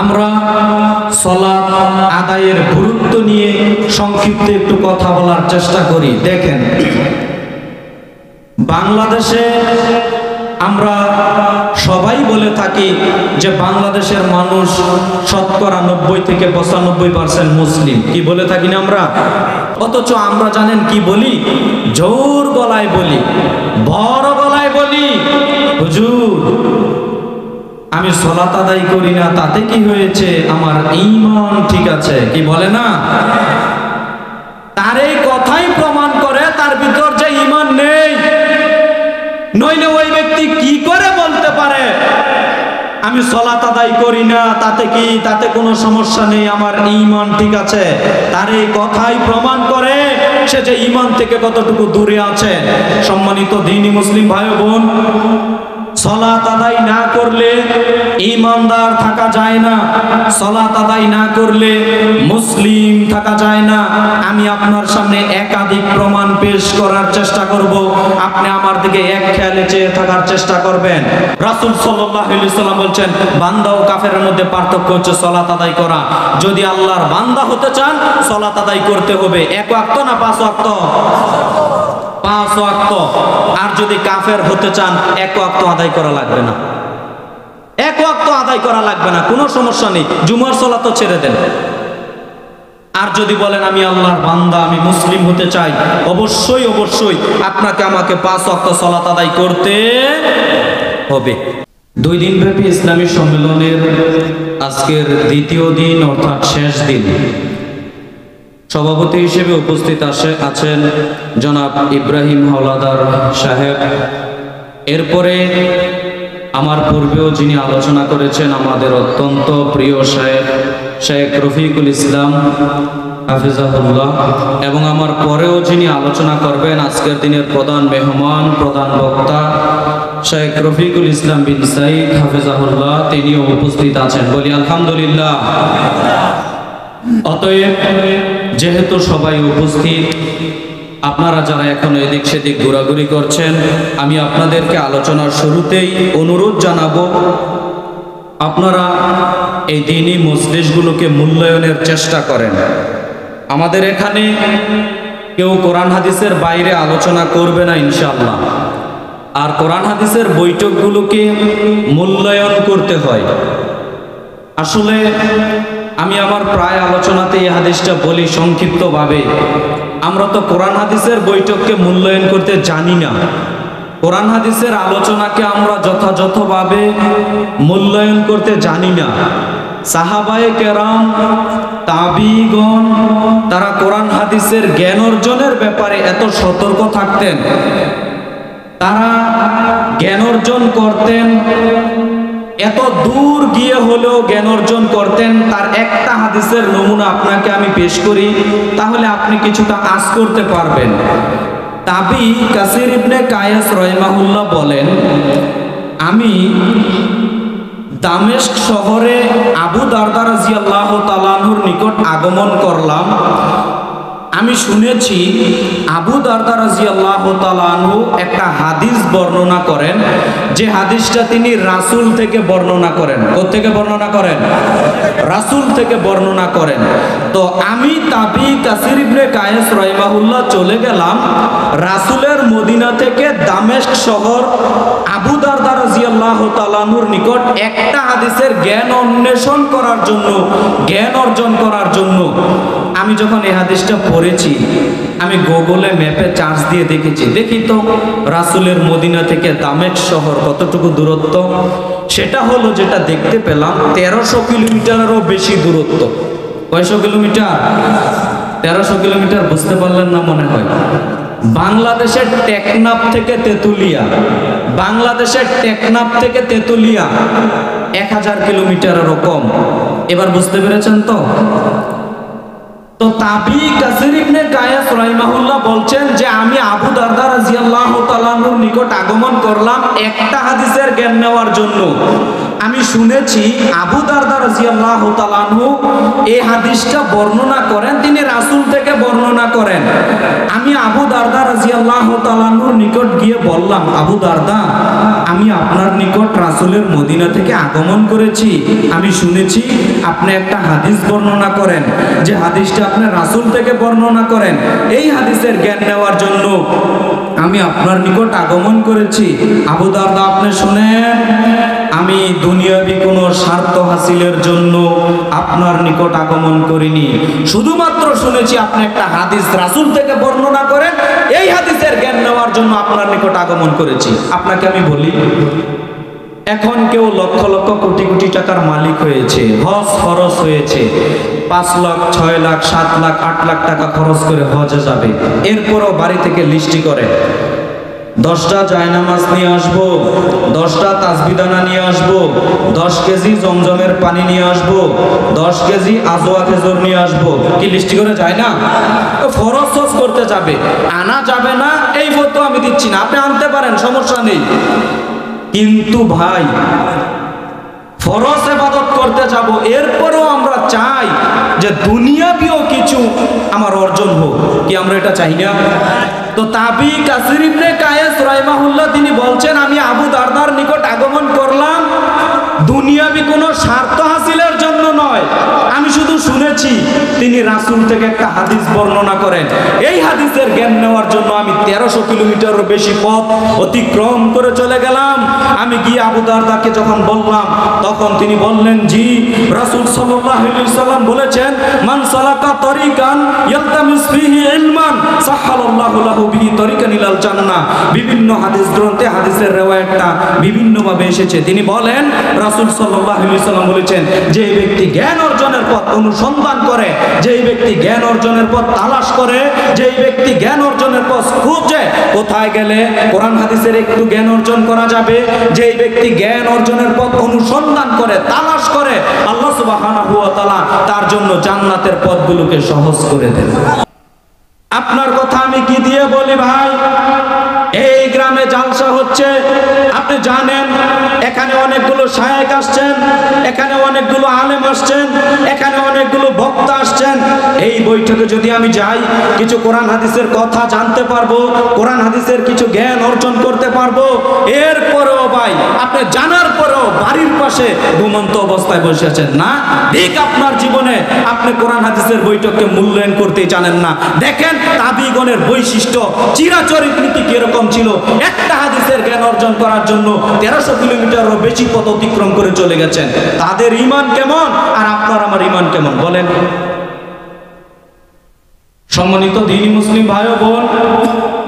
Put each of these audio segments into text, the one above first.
আমরা সালাত আদায়ের গুরুত্ব নিয়ে সংক্ষিপ্ত একটু কথা বলার চেষ্টা করি। দেখেন, বাংলাদেশে আমরা সবাই বলে থাকি যে বাংলাদেশের মানুষ শতকরা 90 থেকে 95% মুসলিম। কি বলে থাকি না আমরা? অথচ আমরা জানেন কি বলি? জোর গলায় বলি, বড় গলায় বলি, হুজুর আমি সালাত আদায় করি না, তাতে কি হয়েছে? আমার ঈমান ঠিক আছে। কি বলে না? তার এই কথাই প্রমাণ করে তার ভিতর যে ঈমান নেই। নইলে ওই ব্যক্তি কি করে বলতে পারে আমি সালাত আদায় করি না, তাতে কি? তাতে কোনো সমস্যা নেই, আমার ঈমান ঠিক আছে। তার এই কথাই প্রমাণ করে সে যে ঈমান থেকে কতটুকু দূরে আছে। সম্মানিত দ্বীনি মুসলিম ভাই বোন, সালাত আদায় না করলে ঈমানদার থাকা যায় না, সালাত আদায় না করলে মুসলিম থাকা যায় না। আমি আপনার সামনে একাধিক প্রমাণ পেশ করার চেষ্টা করব, আপনি আমার দিকে এক খেয়ালে চেয়ে থাকার চেষ্টা করবেন। রাসূল সাল্লাল্লাহু আলাইহি ওয়াসাল্লাম বলছেন, বান্দা ও কাফেরের মধ্যে পার্থক্য হচ্ছে সালাত আদায় করা। যদি আল্লাহর বান্দা হতে চান সালাত আদায় করতে হবে। 1 ওয়াক্ত না 5 ওয়াক্ত? 5 ওয়াক্ত। আর যদি কাফের হতে চান 1 ওয়াক্ত আদায় করা লাগবে না, 1 ওয়াক্ত আদায় করা লাগবে না, কোনো সমস্যা নেই। জুমার সালাত তো ছেড়ে দেন। আর যদি বলেন আমি আল্লাহর বান্দা, আমি মুসলিম হতে চাই, অবশ্যই অবশ্যই আপনাকে আমাকে 5 ওয়াক্ত সালাত আদায় করতে হবে। 2 দিন ব্যাপী ইসলামী সম্মেলনের আজকের দ্বিতীয় দিন অর্থাৎ শেষ দিন, সভাপতি হিসেবে উপস্থিত আছেন জনাব ইব্রাহিম হাওলাদার সাহেব। এরপরে আমার পূর্বেও যিনি আলোচনা করেছেন আমাদের অত্যন্ত প্রিয় সাহেব শেখ রফিকুল ইসলাম হাফিজাহুল্লাহ, এবং আমার পরেও যিনি আলোচনা করবেন আজকের দিনের প্রধান মেহমান, প্রধান বক্তা শেখ রফিকুল ইসলাম বিন সাইদ হাফিজাহুল্লাহ, তিনিও উপস্থিত আছেন। বলি আলহামদুলিল্লাহ। অতএব যেহেতু সবাই উপস্থিত, আপনারা যারা এখন এদিক সেদিক ঘোরাঘুরি করছেন, আমি আপনাদেরকে আলোচনার শুরুতেই অনুরোধ জানাবো, আপনারা এই দ্বীনি মজলিসগুলোকে মূল্যায়নের চেষ্টা করেন। আমাদের এখানে কেউ কোরআন হাদিসের বাইরে আলোচনা করবে না ইনশাআল্লাহ। আর কোরআন হাদিসের বৈঠকগুলোকে মূল্যায়ন করতে হয়। আসলে আমি আমার প্রায় আলোচনাতে এই হাদিসটা বলি সংক্ষিপ্তভাবে, আমরা তো কোরআন হাদিসের বৈঠককে মূল্যায়ন করতে জানি না। কোরআন হাদিসের আলোচনাকে আমরা যথাযথভাবে মূল্যায়ন করতে জানি না। সাহাবায়ে কেরাম, তাবিগণ, তারা কোরআন হাদিসের জ্ঞান অর্জনের ব্যাপারে এত সতর্ক থাকতেন, তারা জ্ঞান অর্জন করতেন, এত দূর গিয়ে হলেও জ্ঞান অর্জন করতেন। তার একটা হাদিসের নমুনা আপনাকে আমি পেশ করি, তাহলে আপনি কিছুটা আঁচ করতে পারবেন। তাবি কাসির ইবনে কায়েস রাহিমাহুল্লাহ বলেন, আমি দামেস্ক শহরে আবু দারদা রাদিয়াল্লাহু তাআলা আনহুর নিকট আগমন করলাম। আমি শুনেছি আবু দারদা রাদিয়াল্লাহু তাআলা আনহু একটা হাদিস বর্ণনা করেন, যে হাদিসটা তিনি রাসূল থেকে বর্ণনা করেন। কোথা থেকে বর্ণনা করেন? রাসূল থেকে বর্ণনা করেন। তো আমি তাবি কাসির ইবনে কায়েস রাহিমাহুল্লাহ চলে গেলাম রাসূলের মদিনা থেকে দামেস্ক শহর আবু দারদা রাদিয়াল্লাহু তাআলা আনহুর নিকট একটা হাদিসের জ্ঞান অন্বেষণ করার জন্য, জ্ঞান অর্জন করার জন্য। আমি যখন এই হাদিসটা পড়েছি, আমি গুগলে ম্যাপে চার্জ দিয়ে দেখি তো রাসূলের মদিনা থেকে দামেস্ক শহর কতটুকু দূরত্ব। সেটা হলো, যেটা দেখতে পেলাম, 1300 কিলোমিটারেরও বেশি দূরত্ব। কয়শো কিলোমিটার? 1300 কিলোমিটার। বুঝতে পারলেন না মনে হয়? বাংলাদেশের টেকনাফ থেকে তেতুলিয়া, বাংলাদেশের টেকনাফ থেকে তেতুলিয়া 1000 কিলোমিটারেরও কম। এবার বুঝতে পেরেছেন তো? তো তাবি কাসির ইবনে কায়েস রাহিমাহুল্লাহ বলছেন যে আমি আবু দারদা রাদিয়াল্লাহু তাআলা আনহুর নিকট আগমন করলাম একটা হাদিসের জ্ঞান নেওয়ার জন্য। আমি শুনেছি আবু দারদা রাদিয়াল্লাহু তাআলা আনহু এই হাদিসটা বর্ণনা করেন, তিনি রাসূল থেকে বর্ণনা করেন। আমি আবু দারদা রাদিয়াল্লাহু তাআলা আনহুর নিকট গিয়ে বললাম, আবু দারদা, আমি আপনার নিকট রাসূলের মদিনা থেকে আগমন করেছি। আমি শুনেছি আপনি একটা হাদিস বর্ণনা করেন, যে হাদিসটা আপনি রাসূল থেকে বর্ণনা করেন। এই হাদিসের জ্ঞান নেওয়ার জন্য আমি আপনার নিকট আগমন করেছি। আবু দারদা, আপনি শুনেন, আমি দুনিয়াবি কোনো স্বার্থ হাসিলের জন্য আপনার নিকট আগমন করিনি। শুধুমাত্র শুনেছি আপনি একটা হাদিস রাসূল থেকে বর্ণনা করেন, এই হাদিসের জ্ঞান নেওয়ার জন্য আপনার নিকট আগমন করেছি। আপনাকে আমি বলি, এখন কেউ লক্ষ লক্ষ কোটি কোটি টাকার মালিক হয়েছে, হজ খরচ হয়েছে, 5 লাখ 6 লাখ 7 লাখ 8 লাখ টাকা খরচ করে হজে যাবে। এরপরও বাড়ি থেকে লিস্টি করে 10টা জায়নামাজ নিয়ে আসবো, 10টা তাসবিদানা নিয়ে আসবো, 10 কেজি জমজমের পানি নিয়ে আসবো, 10 কেজি আজওয়া খেজুর নিয়ে আসবো। কি লিস্টি করে যায় না? ফরজ হজ করতে যাবে, আনা যাবে না এই ফতোয়া আমি দিচ্ছি না, আপনি আনতে পারেন, সমস্যা নেই। কিন্তু ভাই, ফরজ ইবাদত করতে যাব, এরপরও আমরা চাই যে দুনিয়াবিও কিছু আমার অর্জন হোক। কি আমরা এটা চাই না? তো তাবি কাসির ইবনে কায়েস রাহিমাহুল্লাহ তিনি বলছেন, আমি আবু দারদার নিকট আগমন করলাম দুনিয়াবি কোনো স্বার্থ হাসিলের জন্য নয়, আমি শুধু শুনেছি তিনি রাসূল থেকে একটা হাদিস বর্ণনা করেন। এই হাদিসের জ্ঞান নেওয়ার জন্য আমি 1300 কিলোমিটারের বেশি পথ অতিক্রম করে চলে গেলাম। আমি গিয়ে আবু দারদাকে যখন বললাম, তখন তিনি বললেন, জি, রাসূল সাল্লাল্লাহু আলাইহি সাল্লাম বলেছেন, মান সালাকা তরিকান ইয়ালতামিস ফিহি ইলমান সাহালাল্লাহু লাহু বিহি তরিকান ইলাল জান্নাহ। বিভিন্ন হাদিস গ্রন্থে হাদিসের রিওয়ায়াতটা বিভিন্নভাবে এসেছে। তিনি বলেন, রাসূল সাল্লাল্লাহু আলাইহি সাল্লাম বলেছেন, যে ব্যক্তি জ্ঞান অর্জনের পথ অনুসন্ধান করে, যেই ব্যক্তি জ্ঞান অর্জনের পথ তালাশ করে, যেই ব্যক্তি জ্ঞান অর্জনের পথ খুঁজে কোথায় গেলে কোরআন হাদিসের একটু জ্ঞান অর্জন করা যাবে, যেই ব্যক্তি জ্ঞান অর্জনের পথ অনুসন্ধান করে, তালাশ করে, আল্লাহ সুবহানাহু ওয়া তাআলা তার জন্য জান্নাতের পথগুলোকে সহজ করে দেন। আপনার কথা আমি কি দিয়ে বলি ভাই? এই গ্রামে জালসা হচ্ছে, আপনি জানেন, এখানে অনেকগুলো শায়েখ আসছেন, এখানে অনেকগুলো আলেম আসছেন, এখানে অনেকগুলো বক্তা আসছেন। এই বৈঠকে যদি আমি যাই, কিছু কোরআন হাদিসের কথা জানতে পারবো, কোরআন হাদিসের কিছু জ্ঞান অর্জন করতে পারবো। এরপরেও ভাই, আপনি জানার পরেও বাড়ির পাশে ঘুমন্ত অবস্থায় বসে আছেন না, ঠিক আপনার জীবনে আপনি কোরআন হাদিসের বৈঠককে মূল্যায়ন করতেই জানেন না। দেখেন তাবিগণের বৈশিষ্ট্য, চিরাচরিত নীতি কিরকম ছিল। একটা হাদিসের জ্ঞান অর্জন করার জন্য 1300 কিলোমিটারেরও বেশি পথ অতিক্রম করে চলে গেছেন। তাদের ঈমান কেমন আর আপনার আমার ঈমান কেমন বলেন? সম্মানিত দ্বীনি মুসলিম ভাই ও বোন,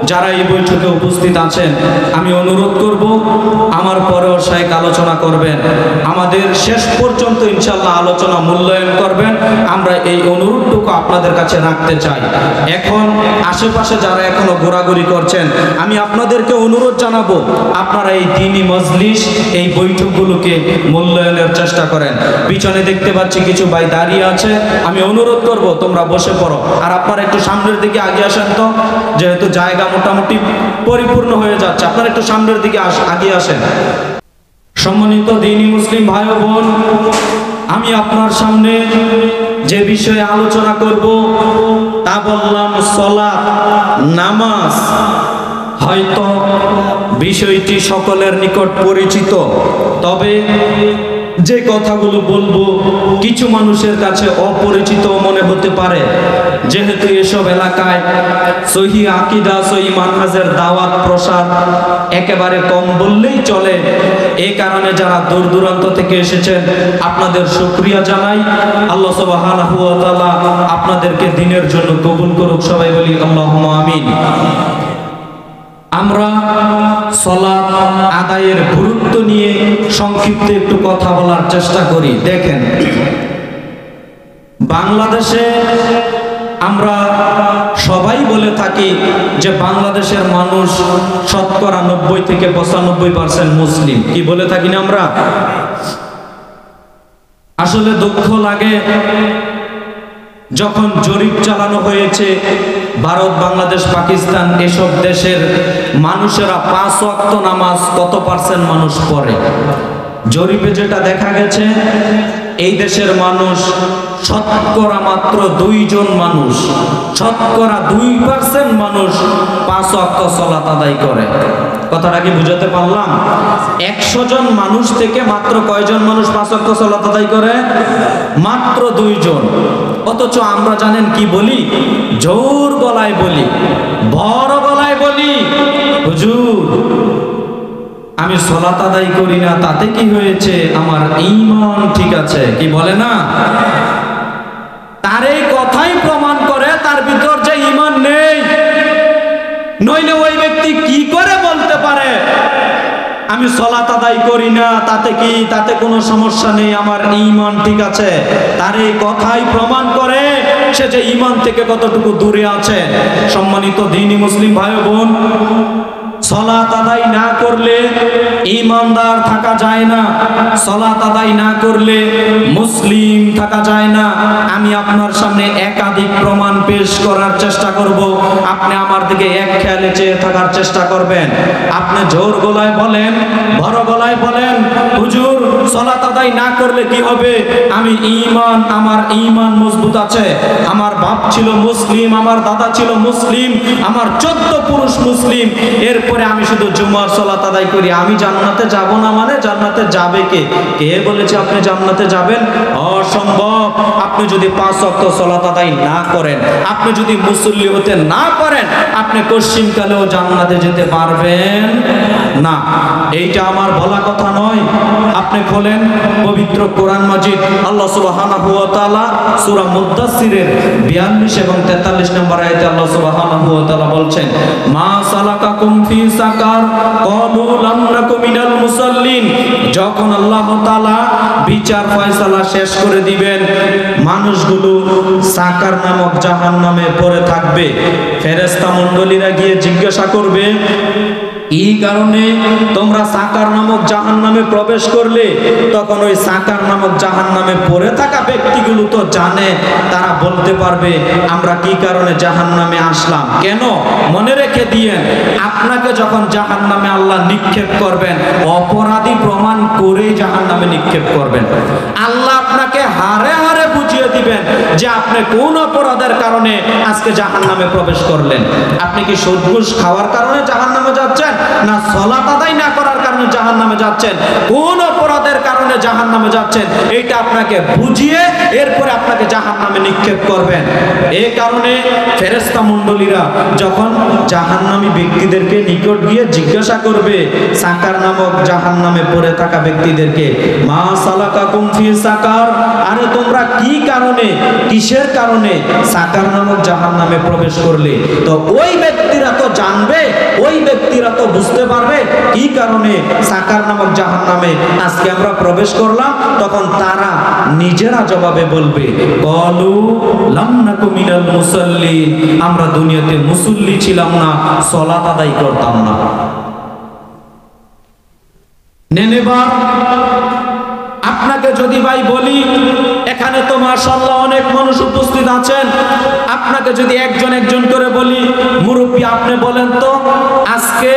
যারা এই বৈঠকে উপস্থিত আছেন, আমি অনুরোধ করব, আমার পরেও শায়েখ আলোচনা করবেন, আমাদের শেষ পর্যন্ত ইনশাআল্লাহ আলোচনা মূল্যায়ন করবেন। আমরা এই অনুরোধটুকু আপনাদের কাছে রাখতে চাই। এখন আশেপাশে যারা এখনো ঘোরাঘুরি করছেন, আমি আপনাদেরকে অনুরোধ জানাবো, আপনারা এই দ্বীনি মজলিস, এই বৈঠকগুলোকে মূল্যায়নের চেষ্টা করেন। পিছনে দেখতে পাচ্ছি কিছু ভাই দাঁড়িয়ে আছে, আমি অনুরোধ করব তোমরা বসে পড়ো, আর আপনারা একটু সামনের দিকে আগে আসেন তো, যেহেতু জায়গা মোটামুটি পরিপূর্ণ হয়ে যাচ্ছে, আপনারা একটু সামনের দিকে আগে আসেন। সম্মানিত দ্বীনি মুসলিম ভাই ও বোন, আমি আপনার সামনে যে বিষয়ে আলোচনা করব তা বললাম সালাত, নামাজ। হয়তো বিষয়টি সকলের নিকট পরিচিত, তবে যে কথাগুলো বলবো কিছু মানুষের কাছে অপরিচিত মনে হতে পারে, যেহেতু এসব এলাকায় সহিহ আকীদা, সহিহ মানহাজের দাওয়াত প্রসার একেবারে কম বললেই চলে। এই কারণে যারা দূর দূরান্ত থেকে এসেছেন, আপনাদের শুকরিয়া জানাই। আল্লাহ সুবহানাহু ওয়া তাআলা আপনাদেরকে দ্বীনের জন্য কবুল করুক, সবাই বলি আল্লাহুম্মা আমিন। আমরা সালাত আদায়ের গুরুত্ব নিয়ে সংক্ষিপ্ত একটু কথা বলার চেষ্টা করি। দেখেন, বাংলাদেশে আমরা সবাই বলে থাকি যে বাংলাদেশের মানুষ শতকরা 90 থেকে 95% মুসলিম। কি বলে থাকি না আমরা? আসলে দুঃখ লাগে, যখন জরিপ চালানো হয়েছে ভারত, বাংলাদেশ, পাকিস্তান এসব দেশের মানুষেরা 5 ওয়াক্ত নামাজ কত পার্সেন্ট মানুষ পড়ে, জরিপে যেটা দেখা গেছে এই দেশের মানুষ শতকরা মাত্র 2 জন মানুষ, শতকরা 2% মানুষ 5 ওয়াক্ত সালাত আদায় করে। কথাটা কি বুঝাতে পারলাম? 100 জন মানুষ থেকে মাত্র কয়জন মানুষ 5 ওয়াক্ত সালাত আদায় করে? মাত্র 2 জন। অথচ আমরা জানেন কি বলি? জোর গলায় বলি, বড় গলায় বলি, হুজুর আমি সালাত আদায় করি না, তাতে কি হয়েছে? আমার ঈমান ঠিক আছে। কি বলে না? তার এই কথাই প্রমাণ করে তার ভিতর যে ঈমান নেই। নইলে ওই ব্যক্তি কি করে বলতে পারে আমি সালাত আদায় করি না, তাতে কি, তাতে কোনো সমস্যা নেই, আমার ঈমান ঠিক আছে? তার এই কথাই প্রমাণ করে সে যে ঈমান থেকে কতটুকু দূরে আছে। সম্মানিত দ্বীনি মুসলিম ভাই বোন, সালাত আদায় না করলে ঈমানদার থাকা যায় না, সালাত আদায় না করলে মুসলিম থাকা যায় না। আমি আপনার সামনে একাধিক প্রমাণ পেশ করার চেষ্টা করব, আপনি আমার দিকে এক খেয়ালে চেয়ে থাকার চেষ্টা করবেন। আপনি জোর গলায় বলেন, বড় গলায় বলেন, হুজুর সালাত আদায় না করলে কি হবে? আমি ঈমান, আমার ঈমান মজবুত আছে, আমার বাপ ছিল মুসলিম, আমার দাদা ছিল মুসলিম, আমার 14 পুরুষ মুসলিম, এরপরে আমি শুধু জুমার সালাত আদায় করি, আমি জান্নাতে যাব না। মানে জান্নাতে যাবে কে? কে বলেছে আপনি জান্নাতে যাবেন? অসম্ভব। আপনি যদি 5 ওয়াক্ত সালাত আদায় না করেন, আপনি যদি মুসল্লি হতে না পারেন, আপনি পশ্চিমকালেও জান্নাতে যেতে পারবেন না। এইটা আমার বলা কথা নয়। আপনি খোলেন পবিত্র কোরআন মাজিদ, আল্লাহ সুবহানাহু ওয়া তাআলা সূরা মুদ্দাসসিরের 42 এবং 43 নম্বর আয়াতে আল্লাহ সুবহানাহু ওয়া তাআলা বলছেন, মা সালাকাকুম ফি সাকার ক্বালু লাম নাকু মিনাল মুসাল্লিন। যখন আল্লাহ তাআলা বিচার ফয়সালা শেষ করে দিবেন, মানুষগুলো সাকার নামক জাহান্নামে পড়ে থাকবে। ফেরেশতা মণ্ডলীরা গিয়ে জিজ্ঞাসা করবে, এই কারণে তোমরা সাকার নামক জাহান্নামে প্রবেশ করলে? তখন ওই সাকার নামক জাহান্নামে পড়ে থাকা ব্যক্তিগুলো তো জানে, তারা বলতে পারবে আমরা কি কারণে জাহান্নামে আসলাম। কেন? মনে রেখে দিয়েন, আপনাকে যখন জাহান্নামে আল্লাহ নিক্ষেপ করবেন, অপরাধী প্রমাণ করেই জাহান্নামে নিক্ষেপ করবেন। আল্লাহ আপনাকে হারে হারে বুঝিয়ে দিবেন যে আপনি কোন অপরাধের কারণে আজকে জাহান্নামে প্রবেশ করলেন। আপনি কি সুদ ঘুষ খাওয়ার কারণে জাহান্নামে যাচ্ছেন, না সালাত আদায় না করার কারণে জাহান্নামে যাচ্ছেন? কোন অপরাধের কারণে জাহান্নামে যাচ্ছেন এইটা আপনাকে বুঝিয়ে এরপরে আপনাকে জাহান্নামে নিক্ষেপ করবেন। এই কারণে ফেরেশতা মণ্ডলীরা যখন জাহান্নামী ব্যক্তিদেরকে নিকট গিয়ে জিজ্ঞাসা করবে, সাকার নামক জাহান্নামে পড়ে থাকা ব্যক্তিদেরকে, মা সালাকাকুম ফি সাকার, আরে তোমরা কি কারণে, কিসের কারণে সাকার নামক জাহান্নামে প্রবেশ করলে? তো ওই ব্যক্তিরা তো জানবে, ওই ব্যক্তিরা তো বুঝতে পারবে কি কারণে সাকার নামক জাহান্নামে আজকে আমরা প্রবেশ করলাম। তখন তারা নিজেরা জবাবে বলবে, ক্বালু লাম নাকু মিনাল মুসাল্লিন, আমরা দুনিয়াতে মুসল্লি ছিলাম না, সালাত আদায় করতাম না। নেনেবা আপনাকে যদি ভাই বলি, এখানে তো মাশাআল্লাহ অনেক মানুষ উপস্থিত আছেন, আপনাকে যদি একজন একজন করে বলি, মুরব্বী আপনি বলেন তো আজকে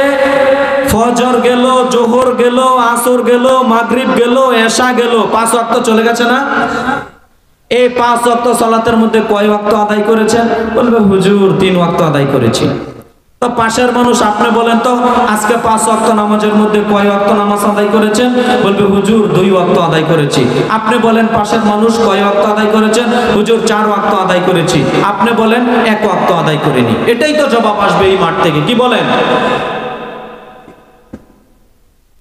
ফজর গেল, জোহর গেল, আসর গেল, মাগরিব গেল, এশা গেল, 5 ওয়াক্ত চলে গেছে না? এই 5 ওয়াক্ত সালাতের মধ্যে কয় ওয়াক্ত আদায় করেছেন? বলবে হুজুর 3 ওয়াক্ত আদায় করেছি। তো পাশের মানুষ আপনি বলেন তো আজকে 5 ওয়াক্ত নামাজের মধ্যে কয় ওয়াক্ত নামাজ আদায় করেছেন? বলবে হুজুর 2 ওয়াক্ত আদায় করেছি। আপনি বলেন পাশের মানুষ কয় ওয়াক্ত আদায় করেছেন? হুজুর 4 ওয়াক্ত আদায় করেছি। আপনি বলেন 1 ওয়াক্ত আদায় করিনি। এটাই তো জবাব আসবে এই মাঠ থেকে। কি বলেন?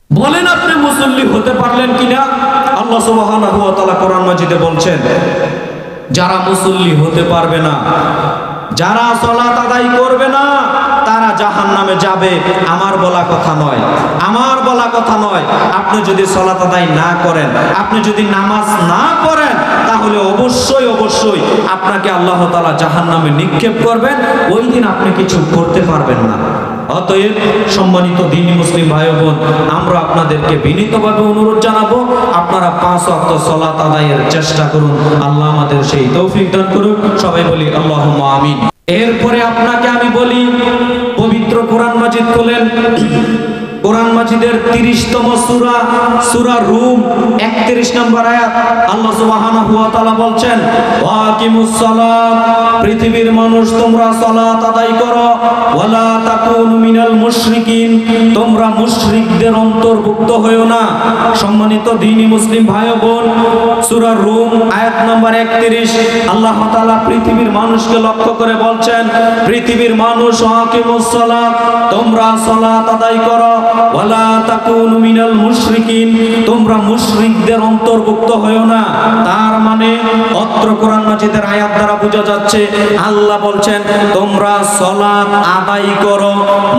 বলেন আপনি মুসল্লি হতে পারলেন কিনা? আল্লাহ সুবহানাহু ওয়া তাআলা কোরআন মাজিদে বলছেন, যারা মুসল্লি হতে পারবে না, যারা সালাত আদায় করবে না, তারা জাহান্নামে যাবে। আমার বলা কথা নয়, আমার বলা কথা নয়। আপনি যদি সালাত আদায় না করেন, আপনি যদি নামাজ না পড়েন, তাহলে অবশ্যই অবশ্যই আপনাকে আল্লাহ তাআলা জাহান্নামে নিক্ষেপ করবেন। ওই দিন আপনি কিছু করতে পারবেন না। অতএব সম্মানিত দ্বীনি মুসলিম ভাই বোন, আমরা আপনাদেরকে বিনীতভাবে অনুরোধ জানাবো, আপনারা 5 ওয়াক্ত সালাত আদায়ের চেষ্টা করুন। আল্লাহ আমাদের সেই তৌফিক দান করুন। সবাই বলি আল্লাহুম্মা আমিন। এরপরে আপনাকে আমি বলি, পবিত্র কোরআন মাজিদ খুলেন, কোরআন মাজিদের 30তম সূরা সূরা রুম 31 নম্বর আয়াত আল্লাহ সুবহানাহু ওয়া তাআলা বলছেন ওয়াকিমুস সালাত, পৃথিবীর মানুষ তোমরা সালাত আদায় করো, ওয়ালা তাকুনু মিনাল মুশরিকিন, তোমরা মুশরিকদের অন্তর্ভুক্ত হয়ো না। সম্মানিত দ্বীনি মুসলিম ভাই ও বোন, সূরা রুম আয়াত নম্বর 31 আল্লাহ তাআলা পৃথিবীর মানুষকে লক্ষ্য করে বলছেন, পৃথিবীর মানুষ ওয়াকিমুস সালাত, তোমরা সালাত আদায় করো, ওয়ালা তাকুনু মিনাল মুশরিকিন, তোমরা মুশরিকদের অন্তর্ভুক্ত হয়ো না। তার মানে অত্র কোরআন মাজিদের আয়াত দ্বারা বোঝা যাচ্ছে আল্লাহ বলছেন তোমরা সালাত আদায় করো,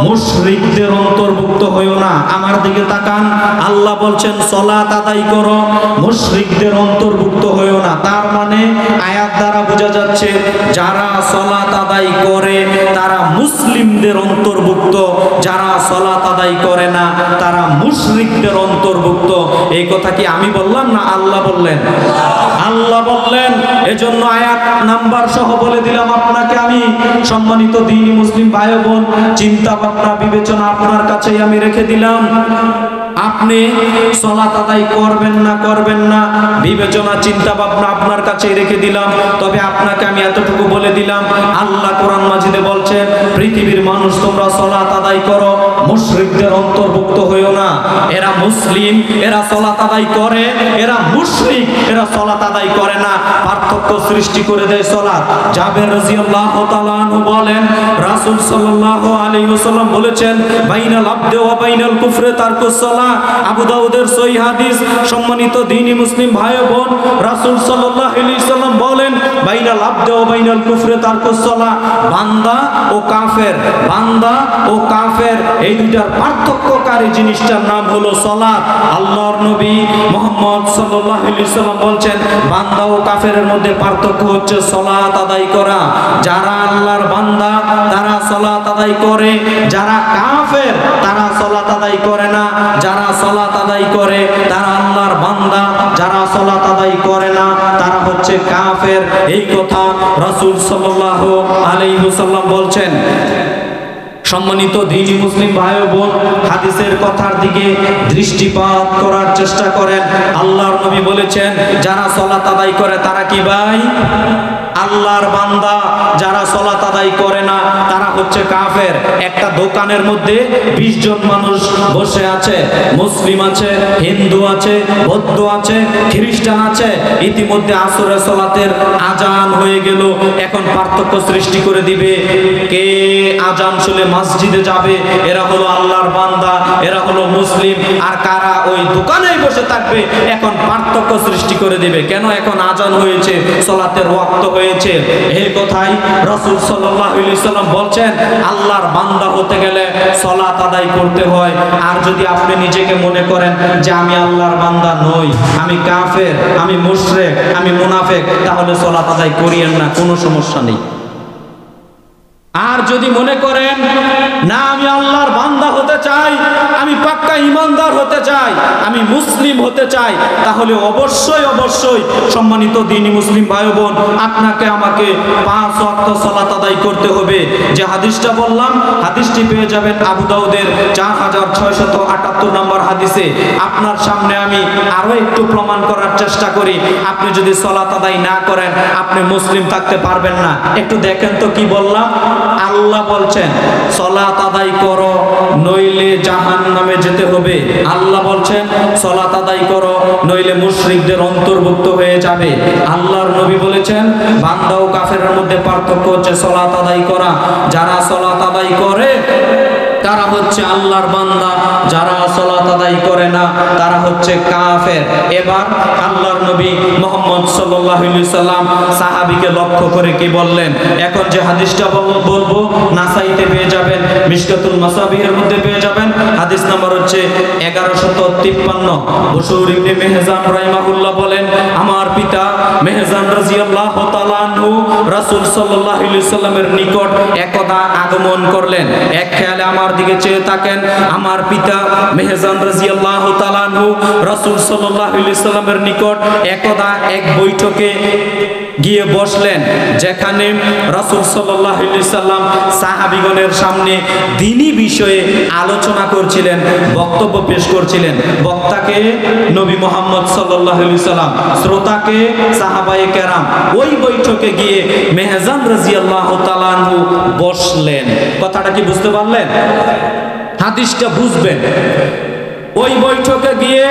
মুশরিকদের অন্তর্ভুক্ত হয়ো না। আমার দিকে তাকান, আল্লাহ বলছেন সালাত আদায় করো, মুশরিকদের অন্তর্ভুক্ত হয়ো না। তার মানে আয়াত দ্বারা বোঝা যাচ্ছে যারা সালাত আদায় করে তারা মুসলিমদের অন্তর্ভুক্ত, যারা সালাত আদায় করে না তারা মুশরিকদের অন্তর্ভুক্ত। এই কথা কি আমি বললাম না আল্লাহ বললেন? আল্লাহ বললেন। এজন্য আয়াত নাম্বার সহ বলে দিলাম আপনাকে আমি। সম্মানিত দ্বীনি মুসলিম ভাই ও বোন, চিন্তা ভাবনা বিবেচনা আপনার কাছেই আমি রেখে দিলাম। আপনি সালাত আদায় করবেন না বিবেচনা চিন্তা ভাবনা আপনার কাছেই রেখে দিলাম। তবে আপনাকে আমি এতটুকু বলে দিলাম, আল্লাহ কোরআন মাজিদে বলছেন পৃথিবীর মানুষ তোমরা সালাত আদায় করো, মুশরিকদের অন্তর্ভুক্ত হইও না। এরা মুসলিম, এরা সালাত আদায় করে, এরা মুশরিক, এরা সালাত আদায় করে না। পার্থক্য সৃষ্টি করে দেয় সালাত। জাবের রাদিয়াল্লাহু তাআলা আনহু বলেন রাসূল সাল্লাল্লাহু আলাইহি ওয়াসাল্লাম বলেছেন বাইনাল আবদি ওয়া বাইনাল কুফরি তারকুস সালাত। আবু দাউদের সহিহ হাদিস। সম্মানিত দ্বীনি মুসলিম ভাই ও বোন, রাসূল সাল্লাল্লাহু আলাইহি ওয়াসাল্লাম বলেন বাইনাল আবদি ওয়া বাইনাল কুফরি তারকুস সালাত, বান্দা ও কাফের, বান্দা ও কাফের এই দুইটার পার্থক্যকারী জিনিসটার নাম হলো সালাত। আল্লাহর নবী মুহাম্মদ সাল্লাল্লাহু আলাইহি ওয়াসাল্লাম বলছেন বান্দা ও কাফেরের মধ্যে পার্থক্য হচ্ছে সালাত আদায় করা। যারা আল্লাহর বান্দা তারা সালাত আদায় করে, যারা কাফের তারা সালাত আদায় করে না। যারা সালাত আদায় করে তারা আল্লাহর বান্দা, যারা সালাত আদায় করে না তারা হচ্ছে কাফের। এই কথা রাসূল সাল্লাল্লাহু আলাইহি ওয়াসাল্লাম বলছেন। সম্মানিত দ্বীনি মুসলিম ভাই ও বোন, হাদিসের কথার দিকে দৃষ্টিপাত করার চেষ্টা করেন। আল্লাহর নবী বলেছেন যারা সালাত আদায় করে তারা কি ভাই? আল্লাহর বান্দা। যারা সালাত আদায় করে না তারা হচ্ছে কাফের। একটা দোকানের মধ্যে 20 জন মানুষ বসে আছে, মুসলিম আছে, হিন্দু আছে, বৌদ্ধ আছে, খ্রিস্টান আছে। ইতিমধ্যে আসরের সালাতের আজান হয়ে গেল। এখন পার্থক্য সৃষ্টি করে দিবে কে আজান শুনে মসজিদে যাবে, এরা হলো আল্লাহর বান্দা, এরা হলো মুসলিম, আর কারা ওই দোকানেই বসে থাকবে। এখন পার্থক্য সৃষ্টি করে দিবে। কেন? এখন আজান হয়েছে, সালাতের ওয়াক্ত হয়েছে। এই কথাই রাসূল সাল্লাল্লাহু আলাইহি ওয়াসাল্লাম বলছেন আল্লাহর বান্দা হতে গেলে সালাত আদায় করতে হয়। আর যদি আপনি নিজেকে মনে করেন যে আমি আল্লাহর বান্দা নই, আমি কাফের, আমি মুশরিক, আমি মুনাফিক, তাহলে সালাত আদায় করিয়েন না, কোনো সমস্যা নেই। আর যদি মনে করেন না আমি আল্লাহর বান্দা হতে চাই, আমি পাক্কা ঈমানদার হতে চাই, আমি মুসলিম হতে চাই, তাহলে অবশ্যই অবশ্যই সম্মানিত দ্বীনি মুসলিম ভাই বোন, আপনাকে আমাকে 5 ওয়াক্ত সালাত আদায় করতে হবে। যে হাদিসটা বললাম, হাদিসটি পেয়ে যাবেন আবু দাউদের 4678 নম্বর হাদিসে। আপনার সামনে আমি আরো একটু প্রমাণ করার চেষ্টা করি। আপনি যদি সালাত আদায় না করেন আপনি মুসলিম থাকতে পারবেন না। একটু দেখেন তো কি বললাম। আল্লাহ বলছেন সালাত আদায় করো নইলে জাহান্নামে যেতে হবে। আল্লাহ বলছেন সালাত আদায় করো নইলে মুশরিকদের অন্তর্ভুক্ত হয়ে যাবে। আল্লাহর নবী বলেছেন বান্দা ও কাফেরের মধ্যে পার্থক্য হচ্ছে সালাত আদায় করা। যারা সালাত আদায় করে তারা হচ্ছে আল্লাহর বান্দা, যারা সালাত আদায় করে না তারা হচ্ছে কাফের। এবার আল্লাহর নবী মুহাম্মদ সাল্লাল্লাহু আলাইহি সাল্লাম সাহাবীকে লক্ষ্য করে কি বললেন? এখন যে হাদিসটা বলবো নাসাইতে পেয়ে যাবেন, মিশকাতুল মাসাবিহের মধ্যে পেয়ে যাবেন। হাদিস নাম্বার হচ্ছে 1153। বশর ইবনে মেহজান রাহিমাহুল্লাহ বলেন আমার পিতা মেহজান রাদিয়াল্লাহু তাআলা আনহু রাসূল সাল্লাল্লাহু আলাইহি সাল্লামের নিকট একদা আগমন করলেন। এক খেয়ালে আমার দিকে চেয়ে থাকেন। আমার পিতা মেহজান রাদিয়াল্লাহু তাআলা আনহু রাসূল সাল্লাল্লাহু আলাইহি সাল্লামের নিকট একদা এক বৈঠকে গিয়ে বসলেন, যেখানে রাসূল সাল্লাল্লাহু আলাইহি সাল্লাম সাহাবীগণের সামনে দ্বীনি বিষয়ে আলোচনা করছিলেন, বক্তব্য পেশ করছিলেন। বক্তাকে নবী মুহাম্মদ সাল্লাল্লাহু আলাইহি সাল্লাম, শ্রোতাকে সাহাবায়ে কেরাম। ওই বৈঠকে গিয়ে মেহজান রাদিয়াল্লাহু তাআলা আনহু বসলেন। কথাটা কি বুঝতে পারলেন? হাদিসটা বুঝবেন। ওই বৈঠকে গিয়ে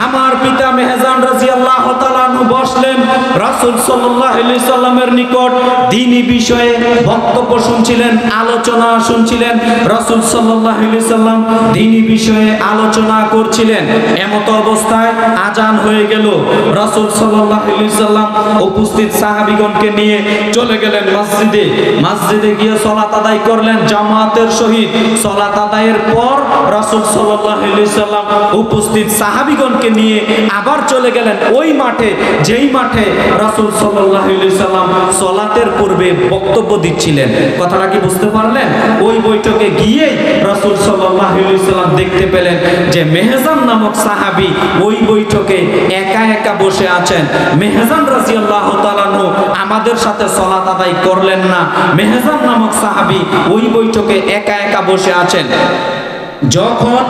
আমার পিতা মেহজান রাদিয়াল্লাহু তাআলা আনহু বসলেন, রাসূল সাল্লাল্লাহু আলাইহি সাল্লামের নিকট দ্বীনি বিষয়ে বক্তব্য শুনছিলেন, আলোচনা শুনছিলেন। রাসূল সাল্লাল্লাহু আলাইহি সাল্লাম দ্বীনি বিষয়ে আলোচনা করছিলেন। এমত অবস্থায় আজান হয়ে গেল। রাসূল সাল্লাল্লাহু আলাইহি সাল্লাম উপস্থিত সাহাবীগণকে নিয়ে চলে গেলেন মসজিদে। মসজিদে গিয়ে সালাত আদায় করলেন জামাতের সহিত। সালাত আদায়ের পর রাসূল সাল্লাল্লাহু আলাইহি সাল্লাম উপস্থিত সাহাবীগণকে নিয়ে আবার চলে গেলেন ওই মাঠে, যেই মাঠে রাসূল সাল্লাল্লাহু আলাইহি সাল্লাম সালাতের পূর্বে বক্তব্য দিচ্ছিলেন। কথাটা কি বুঝতে পারলেন? ওই বৈঠকে গিয়ে রাসূল সাল্লাল্লাহু আলাইহি সাল্লাম দেখতে পেলেন যে মেহজান নামক সাহাবী ওই বৈঠকে একা একা বসে আছেন। মেহজান রাদিয়াল্লাহু তাআলা আনহু আমাদের সাথে সালাত আদায় করলেন না। মেহজান নামক সাহাবী ওই বৈঠকে একা একা বসে আছেন। যখন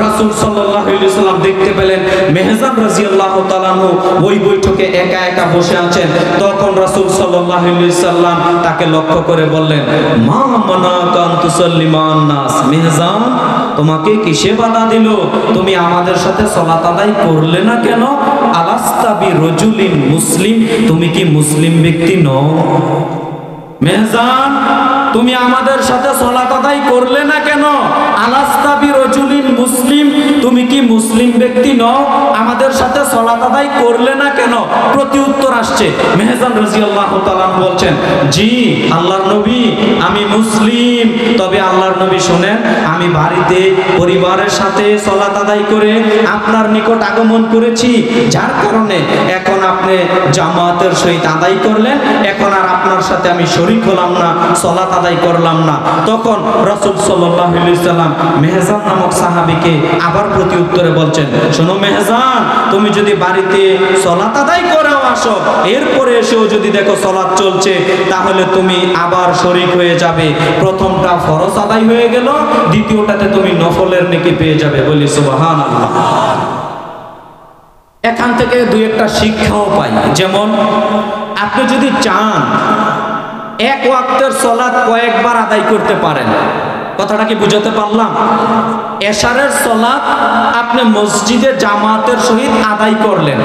রাসূল সাল্লাল্লাহু আলাইহি সাল্লাম দেখতে পেলেন মেহজান রাদিয়াল্লাহু তাআলা আনহু ওই বৈঠকে একা একা বসে আছেন, তখন রাসূল সাল্লাল্লাহু আলাইহি সাল্লাম তাকে লক্ষ্য করে বললেন, মা মানাকা আন তুসাল্লিমা আন-নাস। মেহজান, তোমাকে কিসে বাধা দিল? তুমি আমাদের সাথে সালাত আদায় করলে না কেন? আলাস্তা বিরজুলিন মুসলিম, তুমি কি মুসলিম ব্যক্তি নও? মেহজান, তুমি আমাদের সাথে সালাত আদায় করলে না কেন? আলাস্তা বিরজুলিন মুসলিম, তুমি কি মুসলিম ব্যক্তি নও? আমাদের সাথে সালাত আদায় করলে না কেন? প্রতি উত্তর আসছে। মেহজান রাদিয়াল্লাহু তাআলা বলছেন, জি আল্লাহর নবী, আমি মুসলিম। তবে আল্লাহর নবী শুনেন, আমি বাড়িতে পরিবারের সাথে সালাত আদায় করে আপনার নিকট আগমন করেছি, যার কারণে এখন আপনি জামাতের সহিত আদায় করলেন, এখন আর আপনার সাথে আমি শরীক হলাম না, সালাত আদায় করলাম না। তখন রাসূল সাল্লাল্লাহু আলাইহি সাল্লাম মেহজান নামক সাহাবীকে আবার প্রতি উত্তরে বলছেন, শোনো মেহজান, তুমি যদি বাড়িতে সালাত আদায় করেও আসো, এরপরে এসেও যদি দেখো সালাত চলছে, তাহলে তুমি আবার শরীক হয়ে যাবে। প্রথমটা ফরজ আদায় হয়ে গেল, দ্বিতীয়টাতে তুমি নফলের নেকি পেয়ে যাবে। বলি সুবহানাল্লাহ। এখান থেকে দুই একটা শিক্ষাও পাই। যেমন আপনি যদি চান এক ওয়াক্তের সালাত কয়েকবার আদায় করতে পারেন। কথাটা কি বুঝাতে পারলাম? এশারের সালাত আপনি মসজিদে জামাতের সহিত আদায় করলেন,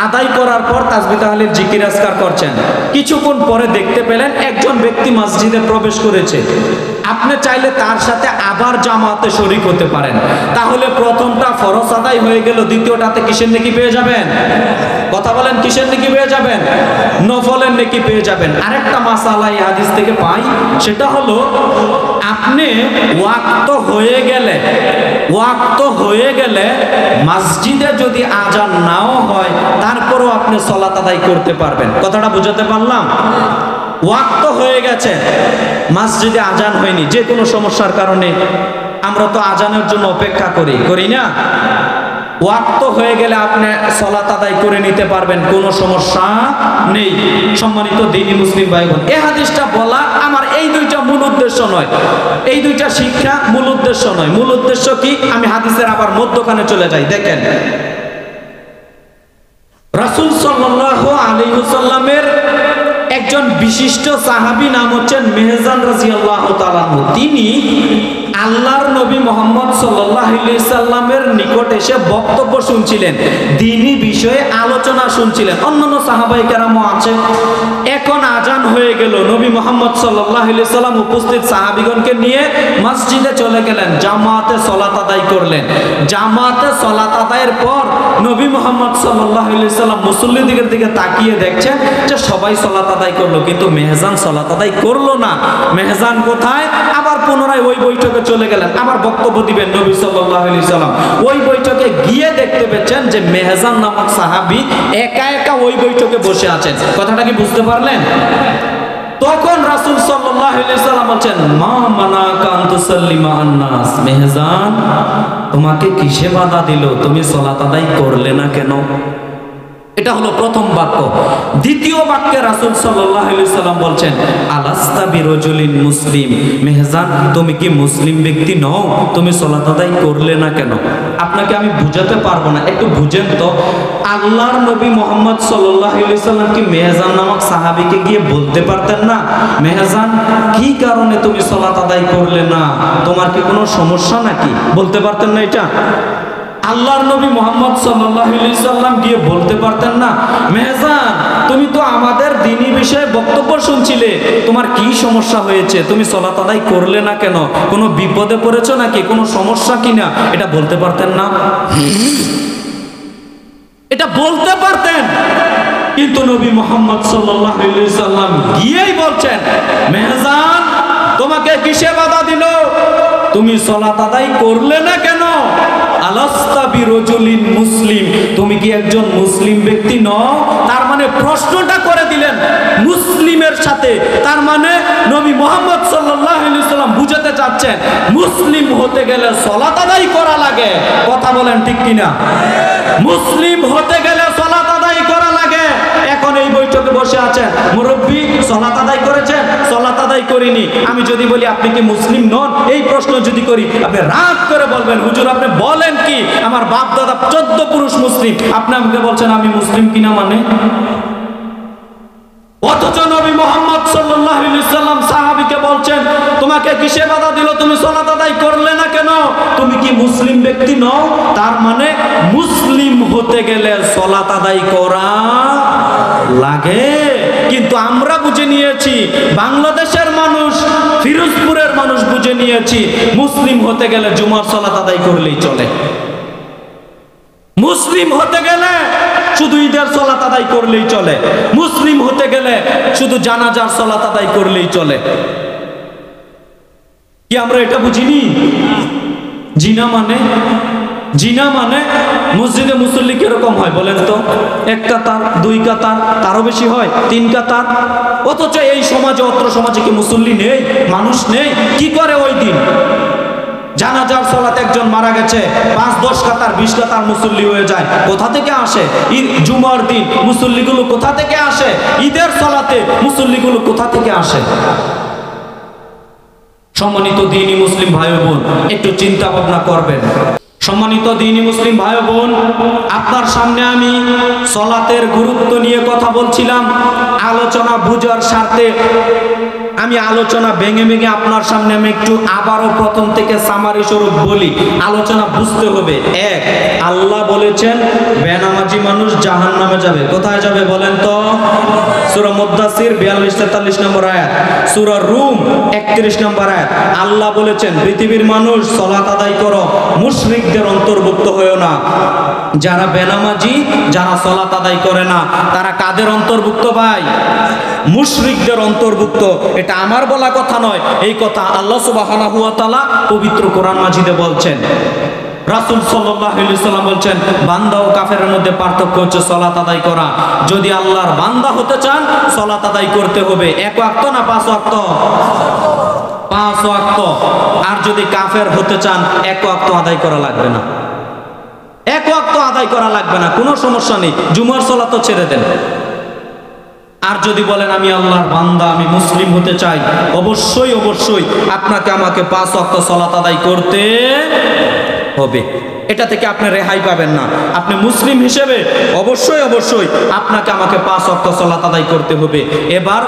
আদায় করার পর তাসবিহ তাহলিল জিকির আজকার করছেন, কিছুক্ষণ পরে দেখতে পেলেন একজন ব্যক্তি মসজিদে প্রবেশ করেছে। আপনি চাইলে তার সাথে আবার জামাতে শরীক হতে পারেন। তাহলে প্রথমটা ফরজ আদায় হয়ে গেল, দ্বিতীয়টাতে কিসের নেকি পেয়ে যাবেন? কথা বলেন, কিসের নেকি পেয়ে যাবেন? নফলের নেকি পেয়ে যাবেন। আরেকটা মাসালা এই হাদিস থেকে পাই, সেটা হলো আপনি ওয়াক্ত হয়ে গেলে মসজিদে যদি আজান নাও হয়, তারপরও আপনি সালাত আদায় করতে পারবেন। কথাটা বুঝাতে পারলাম? ওয়াক্ত হয়ে গেছে, মসজিদে আজান হয়নি, যে কোনো সমস্যার কারণে আমরা তো আজানের জন্য অপেক্ষা করি না? ওয়াক্ত হয়ে গেলে আপনি সালাত আদায় করে নিতে পারবেন, কোনো সমস্যা নেই। সম্মানিত দ্বীনি মুসলিম ভাই বোন, এই হাদিসটা বলা আমার এই দুইটা মূল উদ্দেশ্য নয়, এই দুইটা শিক্ষা মূল উদ্দেশ্য নয়। মূল উদ্দেশ্য কি? আমি হাদিসের আবার মধ্যখানে চলে যাই। দেখেন, রাসূল সাল্লাল্লাহু আলাইহি ওয়াসাল্লামের একজন বিশিষ্ট সাহাবী নাম হচ্ছেন মেহজান রাদিয়াল্লাহু তাআলা আনহু। তিনি আল্লাহর নবী মুহাম্মদ সাল্লাল্লাহু আলাইহি সাল্লামের নিকট এসে বক্তব্য শুনছিলেন, দ্বীনি বিষয়ে আলোচনা শুনছিলেন। অন্যান্য সাহাবায়ে কেরামও আছে। এখন আজান হয়ে গেল, নবী মুহাম্মদ সাল্লাল্লাহু আলাইহি সাল্লাম উপস্থিত সাহাবীগণকে নিয়ে মসজিদে চলে গেলেন, জামাতে সালাত আদায় করলেন। জামাতে সালাত আদায়ের পর নবী মুহাম্মদ সাল্লাল্লাহু আলাইহি সাল্লাম মুসল্লিদের দিকে তাকিয়ে দেখছেন যে সবাই সালাত আদায় করলো, কিন্তু মেহজান সালাত আদায় করলো না। মেহজান কোথায়? আবার পুনরায় ওই বৈঠকে চলে গেলেন, আবার বক্তব্য দিবেন নবী সাল্লাল্লাহু আলাইহি সাল্লাম। ওই বৈঠকে গিয়ে দেখতে পেয়েছেন যে মেহজান নামক সাহাবী একা একা ওই বৈঠকে বসে আছেন। কথাটা কি বুঝতে পারলেন? তখন রাসূল সাল্লাল্লাহু আলাইহি সাল্লাম বলেন, মা মানাকা আন তুসাল্লিমা আন-নাস। মেহজান, তোমাকে কিসে বাধা দিল? তুমি সালাত আদায় করলে না কেন? এটা হলো প্রথম বাক্য। দ্বিতীয় বাক্যে রাসূল সাল্লাল্লাহু আলাইহি সাল্লাম বলছেন, আলাস্তা বিরজুলিন মুসলিম, মেহজান তুমি কি মুসলিম ব্যক্তি নও? তুমি সালাত আদায় করলে না কেন? আপনাকে আমি বুঝাতে পারবো না, একটু বুঝেন তো। আল্লাহর নবী মুহাম্মদ সাল্লাল্লাহু আলাইহি সাল্লাম কি মেহজান নামক সাহাবীকে গিয়ে বলতে পারতেন না, মেহজান কি কারণে তুমি সালাত আদায় করলে না, তোমার কি কোনো সমস্যা নাকি? বলতে পারতেন না এটা? আল্লাহর নবী মুহাম্মদ সাল্লাল্লাহু আলাইহি সাল্লাম গিয়ে বলতে পারতেন না, মেহজান তুমি তো আমাদের দ্বীনি বিষয়ে বক্তব্য শুনছিলে, তোমার কি সমস্যা হয়েছে, তুমি সালাত আদায় করলে না কেন, কোনো বিপদে পড়েছো নাকি, কোনো সমস্যা কিনা? এটা বলতে পারতেন না? এটা বলতে পারতেন, কিন্তু নবী মুহাম্মদ সাল্লাল্লাহু আলাইহি সাল্লাম গিয়েই বলছেন, মেহজান তোমাকে কিসে বাধা দিল, তুমি সালাত আদায় করলে না কেন? আলাস্তা বিরজুলিন মুসলিম, তুমি কি একজন মুসলিম ব্যক্তি নও? তার মানে প্রশ্নটা করে দিলেন মুসলিমের সাথে, তার মানে নবী মুহাম্মদ সাল্লাল্লাহু আলাইহি সাল্লাম বুঝাতে চাচ্ছেন মুসলিম হতে গেলে সালাত আদায় করা লাগে। কথা বলেন ঠিক কিনা? মুসলিম হতে গেলে সালাত আদায় করা লাগে। এখন এই বৈঠকে বসে আছেন মুরব্বী, সালাত আদায় করেছেন? সালাত আদায় করিনি। আমি যদি বলি আপনি কি মুসলিম নন, এই প্রশ্ন যদি করি, আপনি রাগ করে বলবেন, হুজুর আপনি বলেন কি, আমার বাপ দাদা 14 পুরুষ মুসলিম, আপনি আমাকে বলছেন আমি মুসলিম কিনা মানে? অথচ নবী মুহাম্মদ সাল্লাল্লাহু আলাইহি সাল্লাম সাহাবীকে বলছেন, তোমাকে কিসে বাধা দিল, তুমি সালাত আদায় করলে না কেন, তুমি কি মুসলিম ব্যক্তি নও? তার মানে মুসলিম হতে গেলে সালাত আদায় করা লাগে। কিন্তু আমরা বুঝে নিয়েছি, বাংলাদেশের মানুষ, ফিরোজপুরের মানুষ বুঝে নিয়েছি, মুসলিম হতে গেলে জুমার সালাত আদায় করলেই চলে। মুসলিম হতে গেলে শুধু ঈদের সালাত আদায় করলেই চলে। মুসলিম হতে গেলে শুধু জানাজার সালাত আদায় করলেই চলে। কি আমরা এটা বুঝিনি? জিনা মানে, জিনা মানে মসজিদে মুসল্লি কিরকম হয় বলেন তো? 1 কাতার, 2 কাতার, তারও বেশি হয়, 3 কাতার। অথচ এই সমাজে, অত্র সমাজে কি মুসল্লি নেই, মানুষ নেই? কি করে ওই দিন জানাজার সালাত একজন মারা গেছে, 5-10 কাতার 20 কাতার মুসল্লি হয়ে যায়। কোথা থেকে আসে? জুমার দিন মুসল্লিগুলো কোথা থেকে আসে? ঈদের সালাতে মুসল্লিগুলো কোথা থেকে আসে? সম্মানিত দ্বীনি মুসলিম ভাই বোন, একটু চিন্তা ভাবনা করবেন। সম্মানিত দ্বীনি মুসলিম ভাই বোন, আপনার সামনে আমি সালাতের গুরুত্ব নিয়ে কথা বলছিলাম। আলোচনা বুঝার স্বার্থে আমি আলোচনা ভেঙে ভেঙে আপনার সামনে আমি একটু আবারও প্রথম থেকে সামারি স্বরূপ বলি, আলোচনা বুঝতে হবে। 1, আল্লাহ বলেছেন বেনামাজি মানুষ জাহান্নামে যাবে। কোথায় যাবে বলেন তো? সূরা মুদ্দাসির 42-43 নম্বর আয়াত, সূরা রুম 31 নম্বর আয়াত। আল্লাহ বলেছেন পৃথিবীর মানুষ সালাত আদায় করো, মুশরিকদের অন্তর্ভুক্ত হয়েও না। যারা বেনামাজি, যারা সালাত আদায় করে না, তারা কাদের অন্তর্ভুক্ত ভাই? মুশরিকদের অন্তর্ভুক্ত। এটা আমার বলা কথা নয়, এই কথা আল্লাহ সুবহানাহু ওয়া তাআলা পবিত্র কোরআন মাজিদে বলছেন। রাসূল সাল্লাল্লাহু আলাইহি সাল্লাম বলছেন বান্দা ও কাফেরের মধ্যে পার্থক্য হচ্ছে সালাত আদায় করা। যদি আল্লাহর বান্দা হতে চান সালাত আদায় করতে হবে। 1 ওয়াক্ত না 5 ওয়াক্ত? 5 ওয়াক্ত। আর যদি কাফের হতে চান 1 ওয়াক্ত আদায় করা লাগবে না। 1 ওয়াক্ত আদায় করা লাগবে না, কোনো সমস্যা নেই। জুমার সালাত তো ছেড়ে দেন। আর যদি বলেন আমি আল্লাহর বান্দা, আমি মুসলিম হতে চাই, অবশ্যই অবশ্যই আপনাকে আমাকে 5 ওয়াক্ত সালাত আদায় করতে হবে। এটা থেকে আপনি রেহাই পাবেন না। আপনি মুসলিম হিসেবে অবশ্যই অবশ্যই আপনাকে আমাকে 5 ওয়াক্ত সালাত আদায় করতে হবে। এবার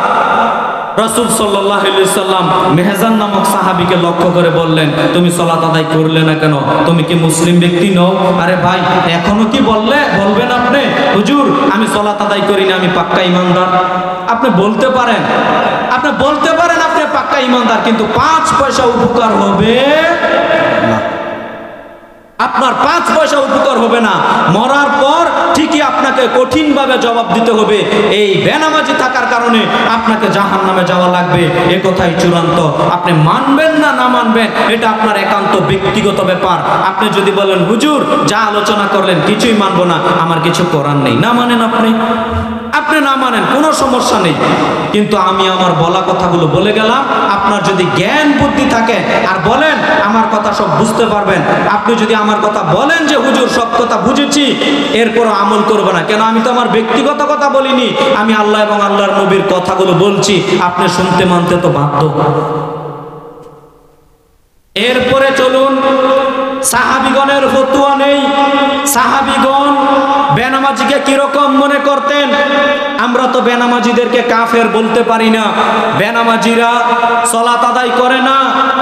রাসূল সাল্লাল্লাহু আলাইহি সাল্লাম মেহজান নামক সাহাবীকে লক্ষ্য করে বললেন, তুমি সালাত আদায় করলে না কেন? তুমি কি মুসলিম ব্যক্তি নও? আরে ভাই, এখনো কি বলবেন আপনি, হুজুর আমি সালাত আদায় করি না, আমি পাক্কা ঈমানদার? আপনি বলতে পারেন, আপনি বলতে পারেন আপনি পাক্কা ঈমানদার, কিন্তু 5 পয়সা উপকার হবে না। আপনার 5 পয়সা উপকার হবে না। মরার পর ঠিকই আপনাকে কঠিনভাবে জবাব দিতে হবে। এই বেনামাজি থাকার কারণে আপনাকে জাহান্নামে যাওয়া লাগবে, এ কথাই চূড়ান্ত। আপনি মানবেন না না মানবেন এটা আপনার একান্ত ব্যক্তিগত ব্যাপার। আপনি যদি বলেন হুজুর যা আলোচনা করলেন কিছুই মানবো না, আমার কিছু করার নেই, না মানেন আপনি আপনি না মানেন কোনো সমস্যা নেই, কিন্তু আমি আমার বলা কথাগুলো বলে গেলাম। আপনার যদি জ্ঞান বুদ্ধি থাকে আর বলেন আমার কথা সব বুঝতে পারবেন, আপনি যদি আমার কথা বলেন যে হুজুর সব কথা বুঝেছি, এরপরও আমল করবে না, কেন আমি তো আমার ব্যক্তিগত কথা বলিনি, আমি আল্লাহ এবং আল্লাহর নবীর কথাগুলো বলছি, আপনি শুনতে মানতে তো বাধ্য। এরপরে চলুন, সাহাবীগণের ফতোয়া নেই। সাহাবীগণ বেনামাজিকে কিরকম মনে করতেন? আমরা তো বেনামাজিদেরকে কাফের বলতে পারি না, বেনামাজিরা সালাত আদায় করে না,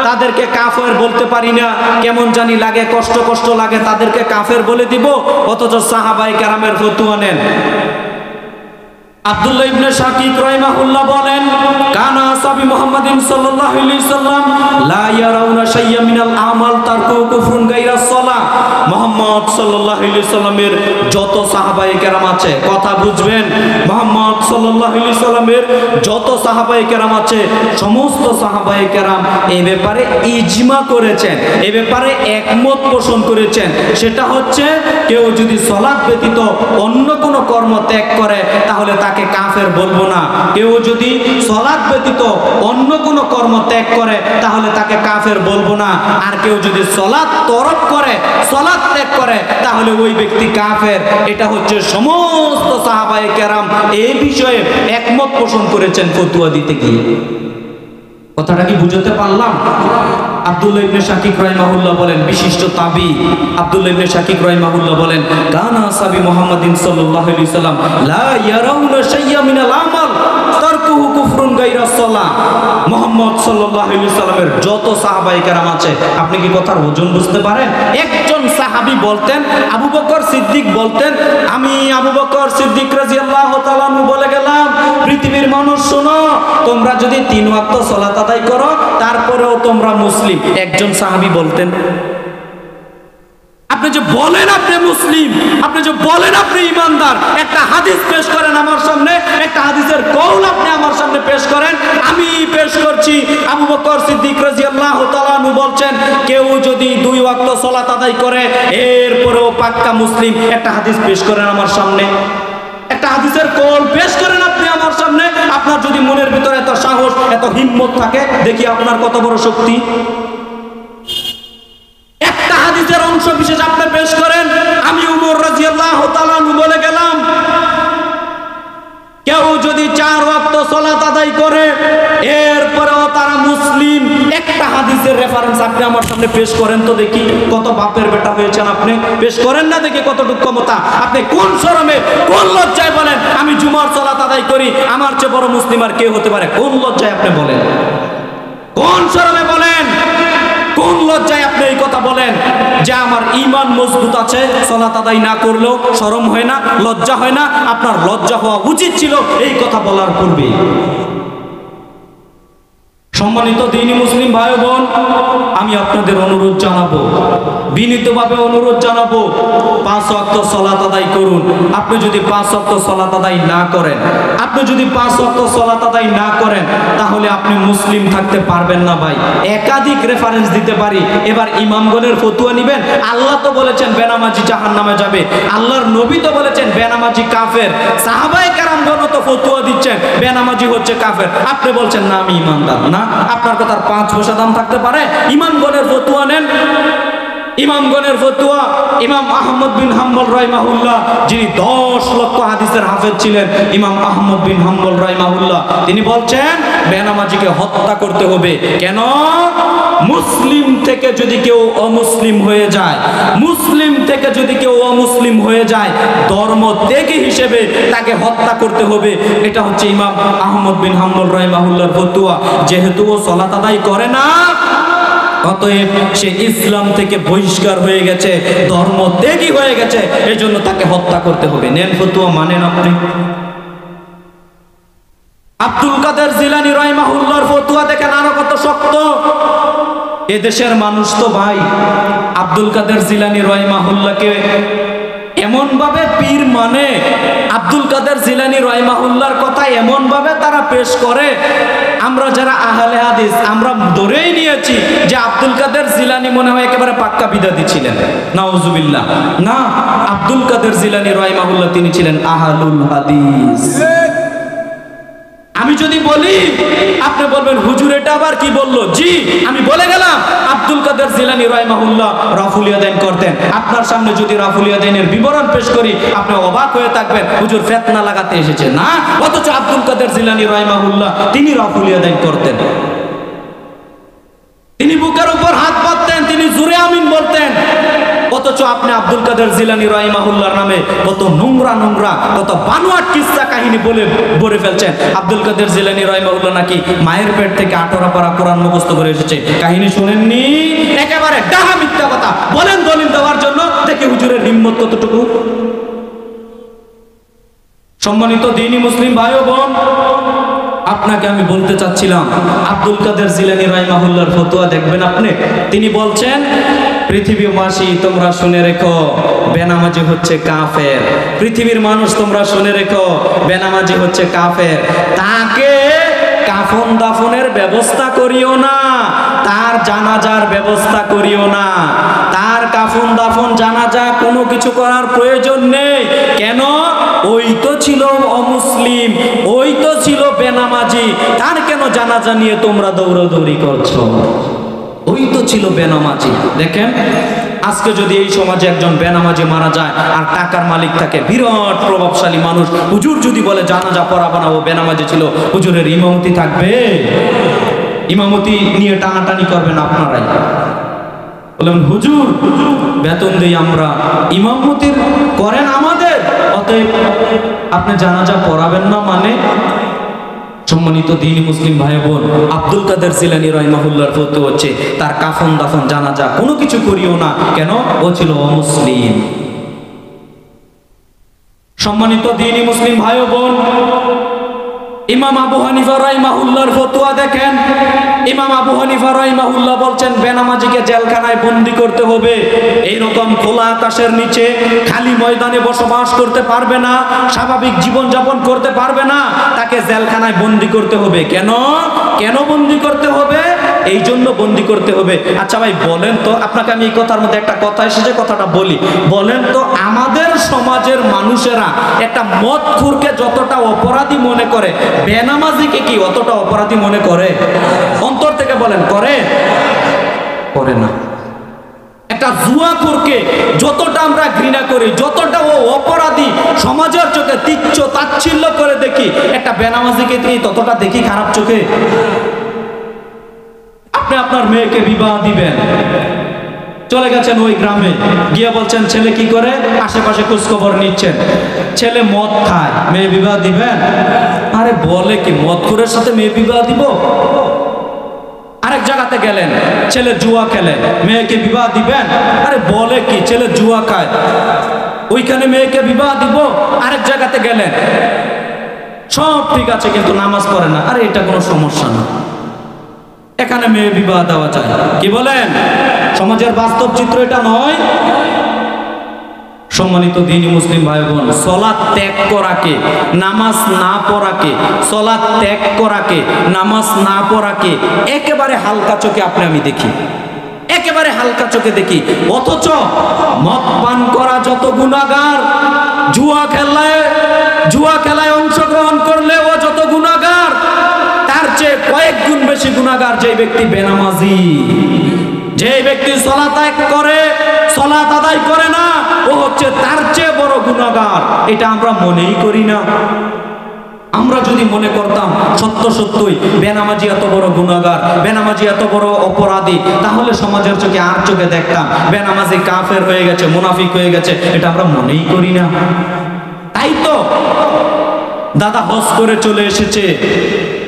তাদেরকে কাফের বলতে পারি না, কেমন জানি লাগে, কষ্ট কষ্ট লাগে, তাদেরকে কাফের বলে দিব। অথচ সাহাবায়ে কেরামের ফতোয়া নেন। আব্দুল্লাহ ইবনে শাকিক রাহিমাহুল্লাহ বলেন, কানা আসহাবি মুহাম্মাদিন সাল্লাল্লাহু আলাইহি সাল্লাম লা ইয়ারাউনা শাইয়্যান মিনাল আমাল তারকু কুফরুন গায়রা সালাহ। মুহাম্মদ সাল্লাল্লাহু আলাইহি সাল্লামের যত সাহাবায়ে কেরাম আছে, কথা বুঝবেন, মুহাম্মদ সাল্লাল্লাহু আলাইহি সাল্লামের যত সাহাবায়ে কেরাম আছে, সমস্ত সাহাবায়ে কেরাম এই ব্যাপারে ইজমা করেছেন, এই ব্যাপারে একমত পোষণ করেছেন। সেটা হচ্ছে কেউ যদি সালাত ব্যতীত অন্য কোনো কর্ম ত্যাগ করে তাহলে তাকে কাফের বলবো না। কেউ যদি সালাত ব্যতীত অন্য কোনো কর্ম ত্যাগ করে তাহলে তাকে কাফের বলবো না। আর কেউ যদি সালাত তরক করে, সালাত ত্যাগ করে, তাহলে ওই ব্যক্তি কাফের। এটা হচ্ছে সমস্ত সাহাবায়ে কেরাম এই বিষয়ে একমত পোষণ করেছেন ফতোয়া দিতে গিয়ে। কথাটা কি বুঝতে পারলাম? আব্দুল্লাহ ইবনে শাকিক রাহিমাহুল্লাহ বলেন, বিশিষ্ট তাবী আব্দুল্লাহ ইবনে শাকিক রাহিমাহুল্লাহ বলেন, কানা আসহাবি মুহাম্মাদিন সাল্লাল্লাহু আলাইহি সাল্লাম লা ইয়ারাউনা শাইয়্যান মিনাল আমাল তারকুহু কুফরুন গায়রা সালাহ। মুহাম্মদ সাল্লাল্লাহু আলাইহি সাল্লামের যত সাহাবায়ে কেরাম আছে, আপনি কি কথার ওজন বুঝতে পারেন? একজন সাহাবী বলতেন, আবু বকর সিদ্দিক বলতেন, আমি আবু বকর সিদ্দিক রাদিয়াল্লাহু তাআলা আনহু বলে গেলাম, পৃথিবীর মানুষ শোনো, তোমরা যদি 3 ওয়াক্ত সালাত আদায় করো তারপরেও তোমরা মুসলিম। একজন সাহাবী বলতেন। আপনি যে বলেন আপনি মুসলিম, আপনি যে বলেন আপনি ঈমানদার, একটা হাদিস পেশ করেন আমার সামনে, একটা হাদিসের কওল আপনি আমার সামনে পেশ করেন, আমি পেশ করছি। আবু বকর সিদ্দিক রাদিয়াল্লাহু তাআলা আনহু বলছেন, কেউ যদি 2 ওয়াক্ত সালাত আদায় করে এরপরেও পাক্কা মুসলিম। একটা হাদিস পেশ করেন আমার সামনে, একটা হাদিসের কওল পেশ করেন আপনি আমার সামনে। আপনার যদি মনের ভিতরে এত সাহস, এত হিম্মত থাকে, দেখি আপনার কত বড় শক্তি। একটা হাদিসের অংশ বিশেষ আপনি পেশ করেন, আমি উমর রাদিয়াল্লাহু তাআলা আনহু বলে গেলাম, কেউ যদি 4 ওয়াক্ত সালাত আদায় করে এরপরেও তারা মুসলিম। একটা হাদিসের রেফারেন্স আপনি আমার সামনে পেশ করেন তো দেখি, কত বাপের বেটা হয়েছেন আপনি, পেশ করেন না দেখি কতটুকু ক্ষমতা। আপনি কোন শরমে, কোন লজ্জায় বলেন আমি জুমার সালাত আদায় করি, আমার চেয়ে বড় মুসলিম আর কে হতে পারে? কোন লজ্জায় আপনি বলেন? কোন শরমে বলেন? কোন লজ্জায় আপনি এই কথা বলেন যে আমার ঈমান মজবুত আছে, সালাত আদায় না করলেও শরম হয় না, লজ্জা হয় না? আপনার লজ্জা হওয়া উচিত ছিল এই কথা বলার পূর্বে। সম্মানিত দ্বীনি মুসলিম ভাই বোন, আমি আপনাদের অনুরোধ জানাবো, বিনীতভাবে অনুরোধ জানাবো, 5 ওয়াক্ত সালাত আদায় করুন। আপনি যদি 5 ওয়াক্ত সালাত আদায় না করেন, আপনি যদি 5 ওয়াক্ত সালাত আদায় না করেন, তাহলে আপনি মুসলিম থাকতে পারবেন না ভাই। একাধিক রেফারেন্স দিতে পারি। এবার ইমামগণের ফতোয়া নেবেন। আল্লাহ তো বলেছেন বেনামাজি জাহান্নামে যাবে, আল্লাহর নবী তো বলেছেন বেনামাজি কাফের, সাহাবায়ে কেরামগণ তো ফতোয়া দিচ্ছেন বেনামাজি হচ্ছে কাফের, আপনি বলছেন না আমি ঈমানদার। না, আপনার কথার 5 পয়সা দাম থাকতে পারে? ইমামগণের ফতোয়া নেন। ইমামগণের ফতোয়া, ইমাম আহমদ বিন হাম্বল রাহিমাহুল্লাহ, যিনি 10 লক্ষ হাদিসের হাফেজ ছিলেন, ইমাম আহমদ বিন হাম্বল রাহিমাহুল্লাহ, তিনি বলছেন বেনামাজিকে হত্যা করতে হবে। কেন? মুসলিম থেকে যদি কেউ অমুসলিম হয়ে যায়, মুসলিম থেকে যদি কেউ অমুসলিম হয়ে যায়, ধর্ম ত্যাগী হিসেবে তাকে হত্যা করতে হবে। এটা হচ্ছে ইমাম আহমদ বিন হাম্বল রাহিমাহুল্লাহর ফতোয়া। যেহেতু ও সালাত আদায় করে না, অতএব সে ইসলাম থেকে বহিষ্কার হয়ে গেছে, ধর্ম ত্যাগী হয়ে গেছে, এজন্য তাকে হত্যা করতে হবে। নেন ফতোয়া, মানেন আপনি? আব্দুল কাদের জিলানী রাহিমাহুল্লাহর ফতোয়া দেখেন আরো কত শক্ত। এদেশের মানুষ তো ভাই আব্দুল কাদের জিলানী রাহিমাহুল্লাহকে এমন ভাবে পীর মানে, আব্দুল কাদের জিলানী রাহিমাহুল্লাহর কথা এমন ভাবে তারা পেশ করে আমরা যারা আহলে হাদিস আমরা ধরেই নিয়েছি যে আব্দুল কাদের জিলানী মনে হয় একেবারে পাক্কা বিদাতি ছিলেন। নাউজুবিল্লাহ। না, আব্দুল কাদের জিলানী রাহিমাহুল্লাহ তিনি ছিলেন আহলুল হাদিস। আমি যদি বলি আপনি বলবেন হুজুর এটা আবার কি বললো? জি, আমি বলে গেলাম আব্দুল কাদের জিলানী রাহিমাহুল্লাহ রাফুল ইয়াদাইন করতেন। আপনার সামনে যদি রাফুল ইয়াদাইনের বিবরণ পেশ করি আপনি অবাক হয়ে থাকবেন, হুজুর ফিতনা লাগাতে এসেছে না, অথচ আব্দুল কাদের জিলানী রাহিমাহুল্লাহ তিনি রাফুল ইয়াদাইন করতেন। তিনি বুকের উপর হাত পাততেন, তিনি জোরে আমিন বলতেন। অথচ আপনি আব্দুল কাদের জিলানী রাহিমাহুল্লাহর নামে কত নোংরা নোংরা কত বানোয়াট কিসসা কাহিনী বলে ফেলছেন। আব্দুল কাদের জিলানী রাহিমাহুল্লাহ নাকি মায়ের পেট থেকে 18 পারা কোরআন মুখস্থ করে এসেছে, কাহিনী শুনেননি? একেবারে ডাহা মিথ্যা কথা বলেন দলিল দেওয়ার জন্য। দেখি হুজুরের হিম্মত কতটুকু। সম্মানিত দ্বীনি মুসলিম ভাই ও বোন, আপনাকে আমি বলতে চাচ্ছিলাম আব্দুল কাদের জিলানী রাহিমাহুল্লাহর ফতোয়া দেখবেন আপনি। তিনি বলছেন পৃথিবীবাসী তোমরা শুনে রেখো বেনামাজি হচ্ছে কাফের। পৃথিবীর মানুষ তোমরা শুনে রেখো বেনামাজি হচ্ছে কাফের। তাকে কাফন দাফনের ব্যবস্থা করিও না, তার জানাজার ব্যবস্থা করিও না, তার কাফন দাফন জানাজা কোনো কিছু করার প্রয়োজন নেই। কেন? ওই তো ছিল অমুসলিম, ওই তো ছিল বেনামাজি, তার কেন জানাজা নিয়ে তোমরা দৌড়াদৌড়ি করছো? ওই তো ছিল বেনামাজি। দেখেন আজকে যদি এই সমাজে একজন বেনামাজি মারা যায় আর টাকার মালিক থাকে, বিরাট প্রভাবশালী মানুষ, হুজুর যদি বলে জানাজা পড়াবো না, ও বেনামাজি ছিল, হুজুরের ইমামতি থাকবে? ইমামতি নিয়ে টানাটানি করবেন আপনারাই। বললেন হুজুর বেতন দেই আমরা, ইমামতির করেন আমাদের, অতএব আপনি জানাজা পড়াবেন না মানে? সম্মানিত দ্বীনি মুসলিম ভাই বোন, আব্দুল কাদের জিলানী রাহিমাহুল্লাহর ফতোয়া হচ্ছে তার কাফন দাফন জানাজা কোনো কিছু করিও না। কেন? ও ছিল অমুসলিম। সম্মানিত দ্বীনি মুসলিম ভাই বোন, ইমাম আবু হানিফা রাহিমাহুল্লাহর ফতোয়া দেখেন। ইমাম আবু হানিফা রাহিমাহুল্লাহ বলছেন বেনামাজিকে জেলখানায় বন্দী করতে হবে। এইরকম খোলা আকাশের নিচে খালি ময়দানে বসবাস করতে পারবে না, স্বাভাবিক জীবন যাপন করতে পারবে না, তাকে জেলখানায় বন্দী করতে হবে। কেন? কেন বন্দী করতে হবে? এই জন্য বন্দী করতে হবে। আচ্ছা ভাই বলেন তো, আপনাকে আমি এই কথার মধ্যে একটা কথা এসেছে, কথাটা বলি। বলেন তো আমাদের সমাজের মানুষেরা একটা মদখোরকে যতটা অপরাধী মনে করে, বেনামাজিকে কি অতটা অপরাধী মনে করে? অন্তর থেকে বলেন, করে? করে না। একটা জুয়াখোরকে যতটা আমরা ঘৃণা করি, যতটা ও অপরাধী সমাজের চোখে তিচ্ছ তাচ্ছিল্য করে দেখি, একটা বেনামাজিকে কি ততটা দেখি খারাপ চোখে? আপনি আপনার মেয়েকে বিবাহ দিবেন, চলে গেছেন ওই গ্রামে, গিয়ে বলছেন ছেলে কি করে, আশেপাশে খোঁজখবর নিচ্ছেন, ছেলে মদ খায়, মেয়ে বিবাহ দিবেন? আরে বলে কি, মদখোরের সাথে মেয়ে বিবাহ দিব? আরেক জায়গাতে গেলেন, ছেলে জুয়া খেলে, মেয়েকে বিবাহ দিবেন? আরে বলে কি, ছেলে জুয়া খায়, ওইখানে মেয়েকে বিবাহ দিব? আরেক জায়গাতে গেলেন, সব ঠিক আছে কিন্তু নামাজ পড়ে না, আরে এটা কোনো সমস্যা না, এখানে মেয়ে বিবাহ দেওয়া যায়। কি বলেন? সমাজের বাস্তব চিত্র এটা নয়? সম্মানিত দ্বীনি মুসলিম ভাই বোন, সালাত ত্যাগ করাকে, নামাজ না পড়াকে, সালাত ত্যাগ করাকে, নামাজ না পড়াকে একেবারে হালকা চোখে আমি দেখি, একেবারে হালকা চোখে দেখি। অথচ মদ পান করা যত গুনাহগার, জুয়া খেলায় অংশগ্রহণ করলে ও যত গুনাহগার, তার চেয়ে কয়েক গুণ বেশি গুনাহগার যে ব্যক্তি বেনামাজি। যে ব্যক্তি সালাত ত্যাগ করে, সালাত আদায় করে না, ও হচ্ছে তার চেয়ে বড় গুনাহগার। এটা আমরা মনেই করি না। আমরা যদি মনে করতাম সত্য সত্যই বেনামাজি এত বড় গুনাহগার, বেনামাজি এত বড় অপরাধী, তাহলে সমাজের চোখে আর চোখে দেখতাম বেনামাজি কাফের হয়ে গেছে, মুনাফিক হয়ে গেছে, এটা আমরা মনেই করি না। তাই তো দাদা হজ করে চলে এসেছে,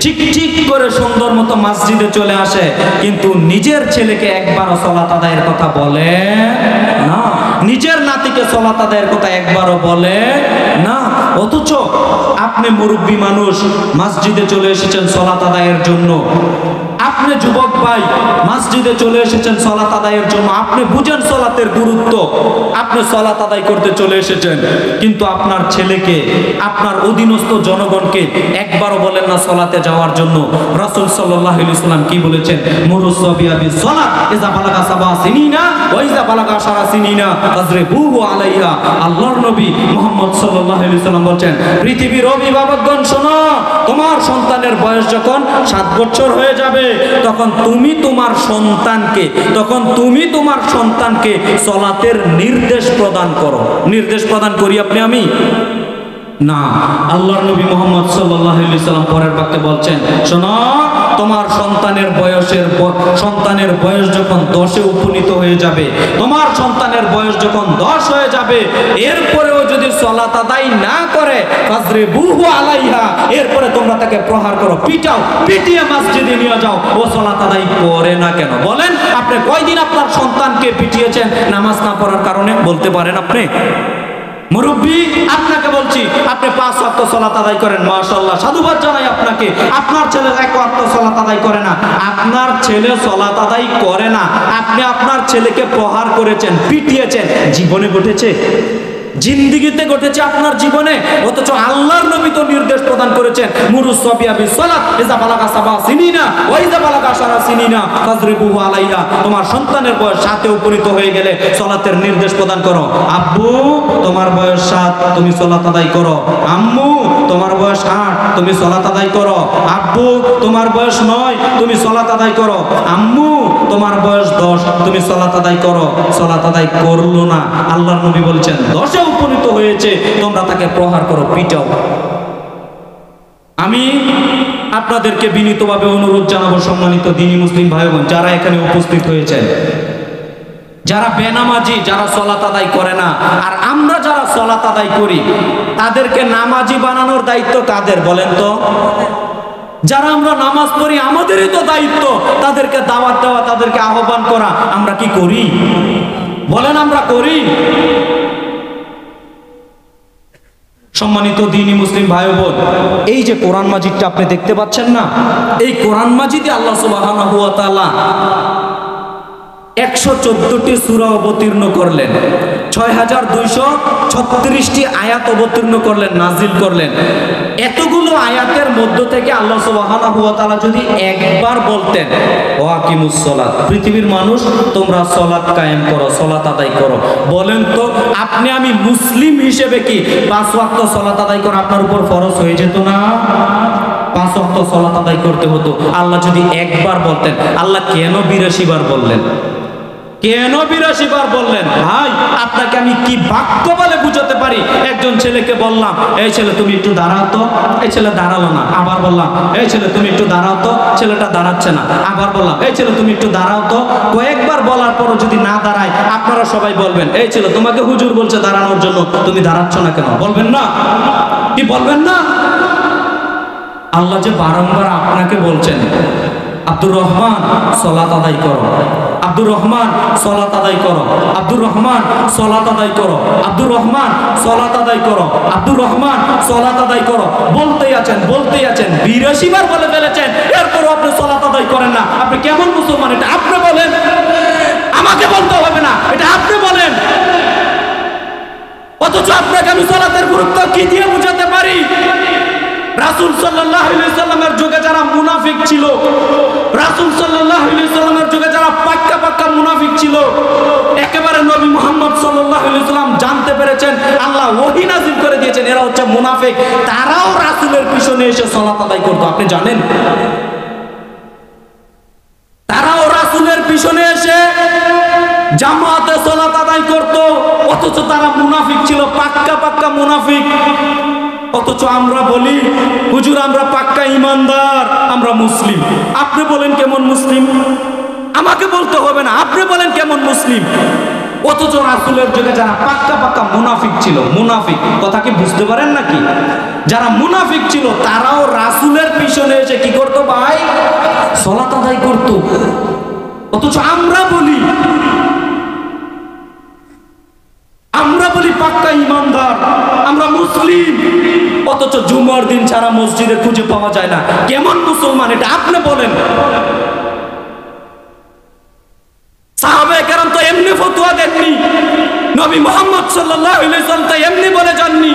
ঠিক ঠিক করে সুন্দর মতো মসজিদে চলে আসে, কিন্তু নিজের ছেলেকে একবারও সালাত আদায়ের কথা বলে না, নিজের নাতিকে সালাত আদায়ের কথা একবারও বলে না। অথচ আপনি মুরব্বী মানুষ, মসজিদে চলে এসেছেন সালাত আদায়ের জন্য, আপনি যুবক ভাই মসজিদে চলে এসেছেন সালাত আদায়ের জন্য, আপনি বুঝেন সালাতের গুরুত্ব, আপনি সালাত আদায় করতে চলে এসেছেন, কিন্তু আপনার ছেলেকে, আপনার অধীনস্থ জনগণকে একবারও বলেন না সালাতে যাওয়ার জন্য। রাসূল সাল্লাল্লাহু আলাইহি ওয়াসাল্লাম কি বলেছেন? মুরুসাবিয়া বিসসালাত ইযা বালাগা সাবা সিনিনা ওয়া ইযা বালাগা আশারা সিনিনা ফাজরিবুহু আলাইহা। আল্লাহর নবী মুহাম্মদ সাল্লাল্লাহু আলাইহি ওয়াসাল্লাম বলেন, পৃথিবীর অভিভাবকগণ শোনো, তোমার সন্তানের বয়স যখন 7 বছর হয়ে যাবে তখন তুমি তোমার সন্তানকে সালাতের নির্দেশ প্রদান করো। নির্দেশ প্রদান করি আমি না, আল্লাহর নবী মুহাম্মদ সাল্লাল্লাহু আলাইহি ওয়াসাল্লাম পরের বাক্যে বলছেন, শোনো, তোমার সন্তানের বয়স যখন 10-এ উপনীত হয়ে যাবে, তোমার সন্তানের বয়স যখন 10 হয়ে যাবে, এরপরেও যদি সালাত আদায় না করে ফাজরিবুহু আলাইহা, এরপরে তোমরা তাকে প্রহার করো, পিটাও, পিটিয়ে মসজিদে নিয়ে যাও। ও সালাত আদায় করে না কেন? বলেন, আপনি কয়দিন আপনার সন্তানকে পিটিয়েছেন নামাজ না পড়ার কারণে? বলতে পারেন আপনি? মুরব্বী, আপনাকে বলছি, আপনি 5 ওয়াক্ত সালাত আদায় করেন, মাশাআল্লাহ, সাধুবাদ জানাই আপনাকে। আপনার ছেলে 1 ওয়াক্ত সালাত আদায় করে না, আপনার ছেলে সালাত আদায় করে না, আপনি আপনার ছেলেকে প্রহার করেছেন, পিটিয়েছেন, জীবনে ঘটেছে? জিন্দেগিতে ঘটেছে আপনার জীবনে? অথচ আল্লাহর নবী তো নির্দেশ প্রদান করেছেন, মুরুসাবিয়া বিসসালাত ইযা বালাগা সাবা সিনিনা ওয়া ইযা বালাগা আশারা সিনিনা ফাজরিবুহু আলাইহা। তোমার সন্তানের বয়স 7-এ উপনীত হয়ে গেলে সালাতের নির্দেশ প্রদান করো। আব্বু, তোমার বয়স 7, তুমি সালাত আদায় করো। আম্মু, তোমার বয়স 8, তুমি সালাত আদায় করো। আব্বু, তোমার বয়স 9, তুমি সালাত আদায় করো। আম্মু, তোমার বয়স 10, তুমি সালাত আদায় করো। সালাত আদায় করলো না, আল্লাহর নবী বলছেন 10-এ উপনীত হয়েছে, তোমরা তাকে প্রহার করো, পিটাও। আমি আপনাদেরকে বিনীতভাবে অনুরোধ জানাবো, সম্মানিত দ্বীনি মুসলিম ভাই বোন যারা এখানে উপস্থিত হয়েছেন, যারা বেনামাজি, যারা সালাত আদায় করে না, আর আমরা যারা সালাত আদায় করি, তাদেরকে নামাজি বানানোর দায়িত্ব কাদের বলেন তো? যারা আমরা নামাজ পড়ি আমাদেরই তো দায়িত্ব তাদেরকে দাওয়াত দেওয়া, তাদেরকে আহ্বান করা। আমরা কি করি বলেন? আমরা করি? সম্মানিত দ্বীনি মুসলিম ভাই বোন, এই যে কোরআন মাজিদটা আপনি দেখতে পাচ্ছেন না, এই কোরআন মাজিদে আল্লাহ সুবহানাহু ওয়া তাআলা 114টি সূরা অবতীর্ণ করলেন, 6236টি আয়াত অবতীর্ণ করলেন, নাজিল করলেন। এতগুলো আয়াতের মধ্য থেকে আল্লাহ সুবহানাহু ওয়া তাআলা যদি একবার বলতেন, ওয়া আকিমুস সালাত, পৃথিবীর মানুষ তোমরা সালাত কায়েম করো, সালাত আদায় করো, বলেন তো আপনি আমি মুসলিম হিসেবে কি 5 ওয়াক্ত সালাত আদায় করা আপনার উপর ফরজ হয়ে যেত না? 5 ওয়াক্ত সালাত আদায় করতে হতো। আল্লাহ যদি একবার বলতেন, আল্লাহ কেন 82 বার বললেন? কেন 82 বার বললেন? ভাই, আপনাকে আমি কি বাক্য বলে বুঝাতে পারি? একজন ছেলেকে বললাম, এই ছেলে তুমি একটু দাঁড়াও তো, এই ছেলে দাঁড়ালো না। আবার বললাম, এই ছেলে তুমি একটু দাঁড়াও তো, ছেলেটা দাঁড়াচ্ছে না। আবার বললাম, এই ছেলে তুমি একটু দাঁড়াও তো। কয়েকবার বলার পরও যদি না দাঁড়ায়, আপনারা সবাই বলবেন, এই ছেলে তোমাকে হুজুর বলছে দাঁড়ানোর জন্য, তুমি দাঁড়াচ্ছ না কেন? বলবেন না? কি বলবেন না? আল্লাহ যে বারংবার আপনাকে বলছেন, আব্দুর রহমান সালাত আদায় করো, আব্দুর রহমান সালাত আদায় করো, আব্দুর রহমান সালাত আদায় করো, আব্দুর রহমান সালাত আদায় করো, আব্দুর রহমান সালাত আদায় করো, বলতেই আছেন 82 বার বলে ফেলেছেন, এরপরও আপনি সালাত আদায় করেন না। আপনি কেমন মুসলমান? এটা আপনি বলেন, আমাকে বলতে হবে না, এটা আপনি বলেন। অথচ আপনাকে আমি সালাতের গুরুত্ব কি দিয়ে বুঝাতে পারি? রাসূল সাল্লাল্লাহু আলাইহি সাল্লামের যুগে যারা মুনাফিক ছিল, রাসূল সাল্লাল্লাহু আলাইহি সাল্লামের যুগে যারা পাক্কা মুনাফিক ছিল, একেবারে নবী মুহাম্মদ সাল্লাল্লাহু আলাইহি সাল্লাম জানতে পেরেছেন, আল্লাহ ওহী নাযিল করে দিয়েছেন এরা হচ্ছে মুনাফিক, তারাও রাসূলের পিছনে এসে সালাত আদায় করত। আপনি জানেন? তারাও রাসূলের পিছনে এসে জামাতে সালাত আদায় করত, অথচ তারা মুনাফিক ছিল, পাক্কা মুনাফিক। অথচ আমরা বলি, হুজুর আমরা পাক্কা ঈমানদার, আমরা মুসলিম। আপনি বলেন কেমন মুসলিম? আমাকে বলতে হবে না, আপনি বলেন কেমন মুসলিম? অথচ রাসূলের যুগে যারা পাক্কা মুনাফিক ছিল, মুনাফিক কথা কি বুঝতে পারেন নাকি? যারা মুনাফিক ছিল তারাও রাসূলের পিছনে এসে কি করত ভাই? সালাত আদায় করত। অথচ আমরা বলি পাক্কা ঈমানদার, আমরা মুসলিম, অথচ জুমার দিন ছাড়া মসজিদে খুঁজে পাওয়া যায় না। কেমন মুসলমান এটা আপনি বলেন? সাহাবায়ে কেরাম তো এমনি ফতোয়া দেননি, নবী মুহাম্মদ সাল্লাল্লাহু আলাইহি ওয়াসাল্লাম তো এমনি বলে যাননি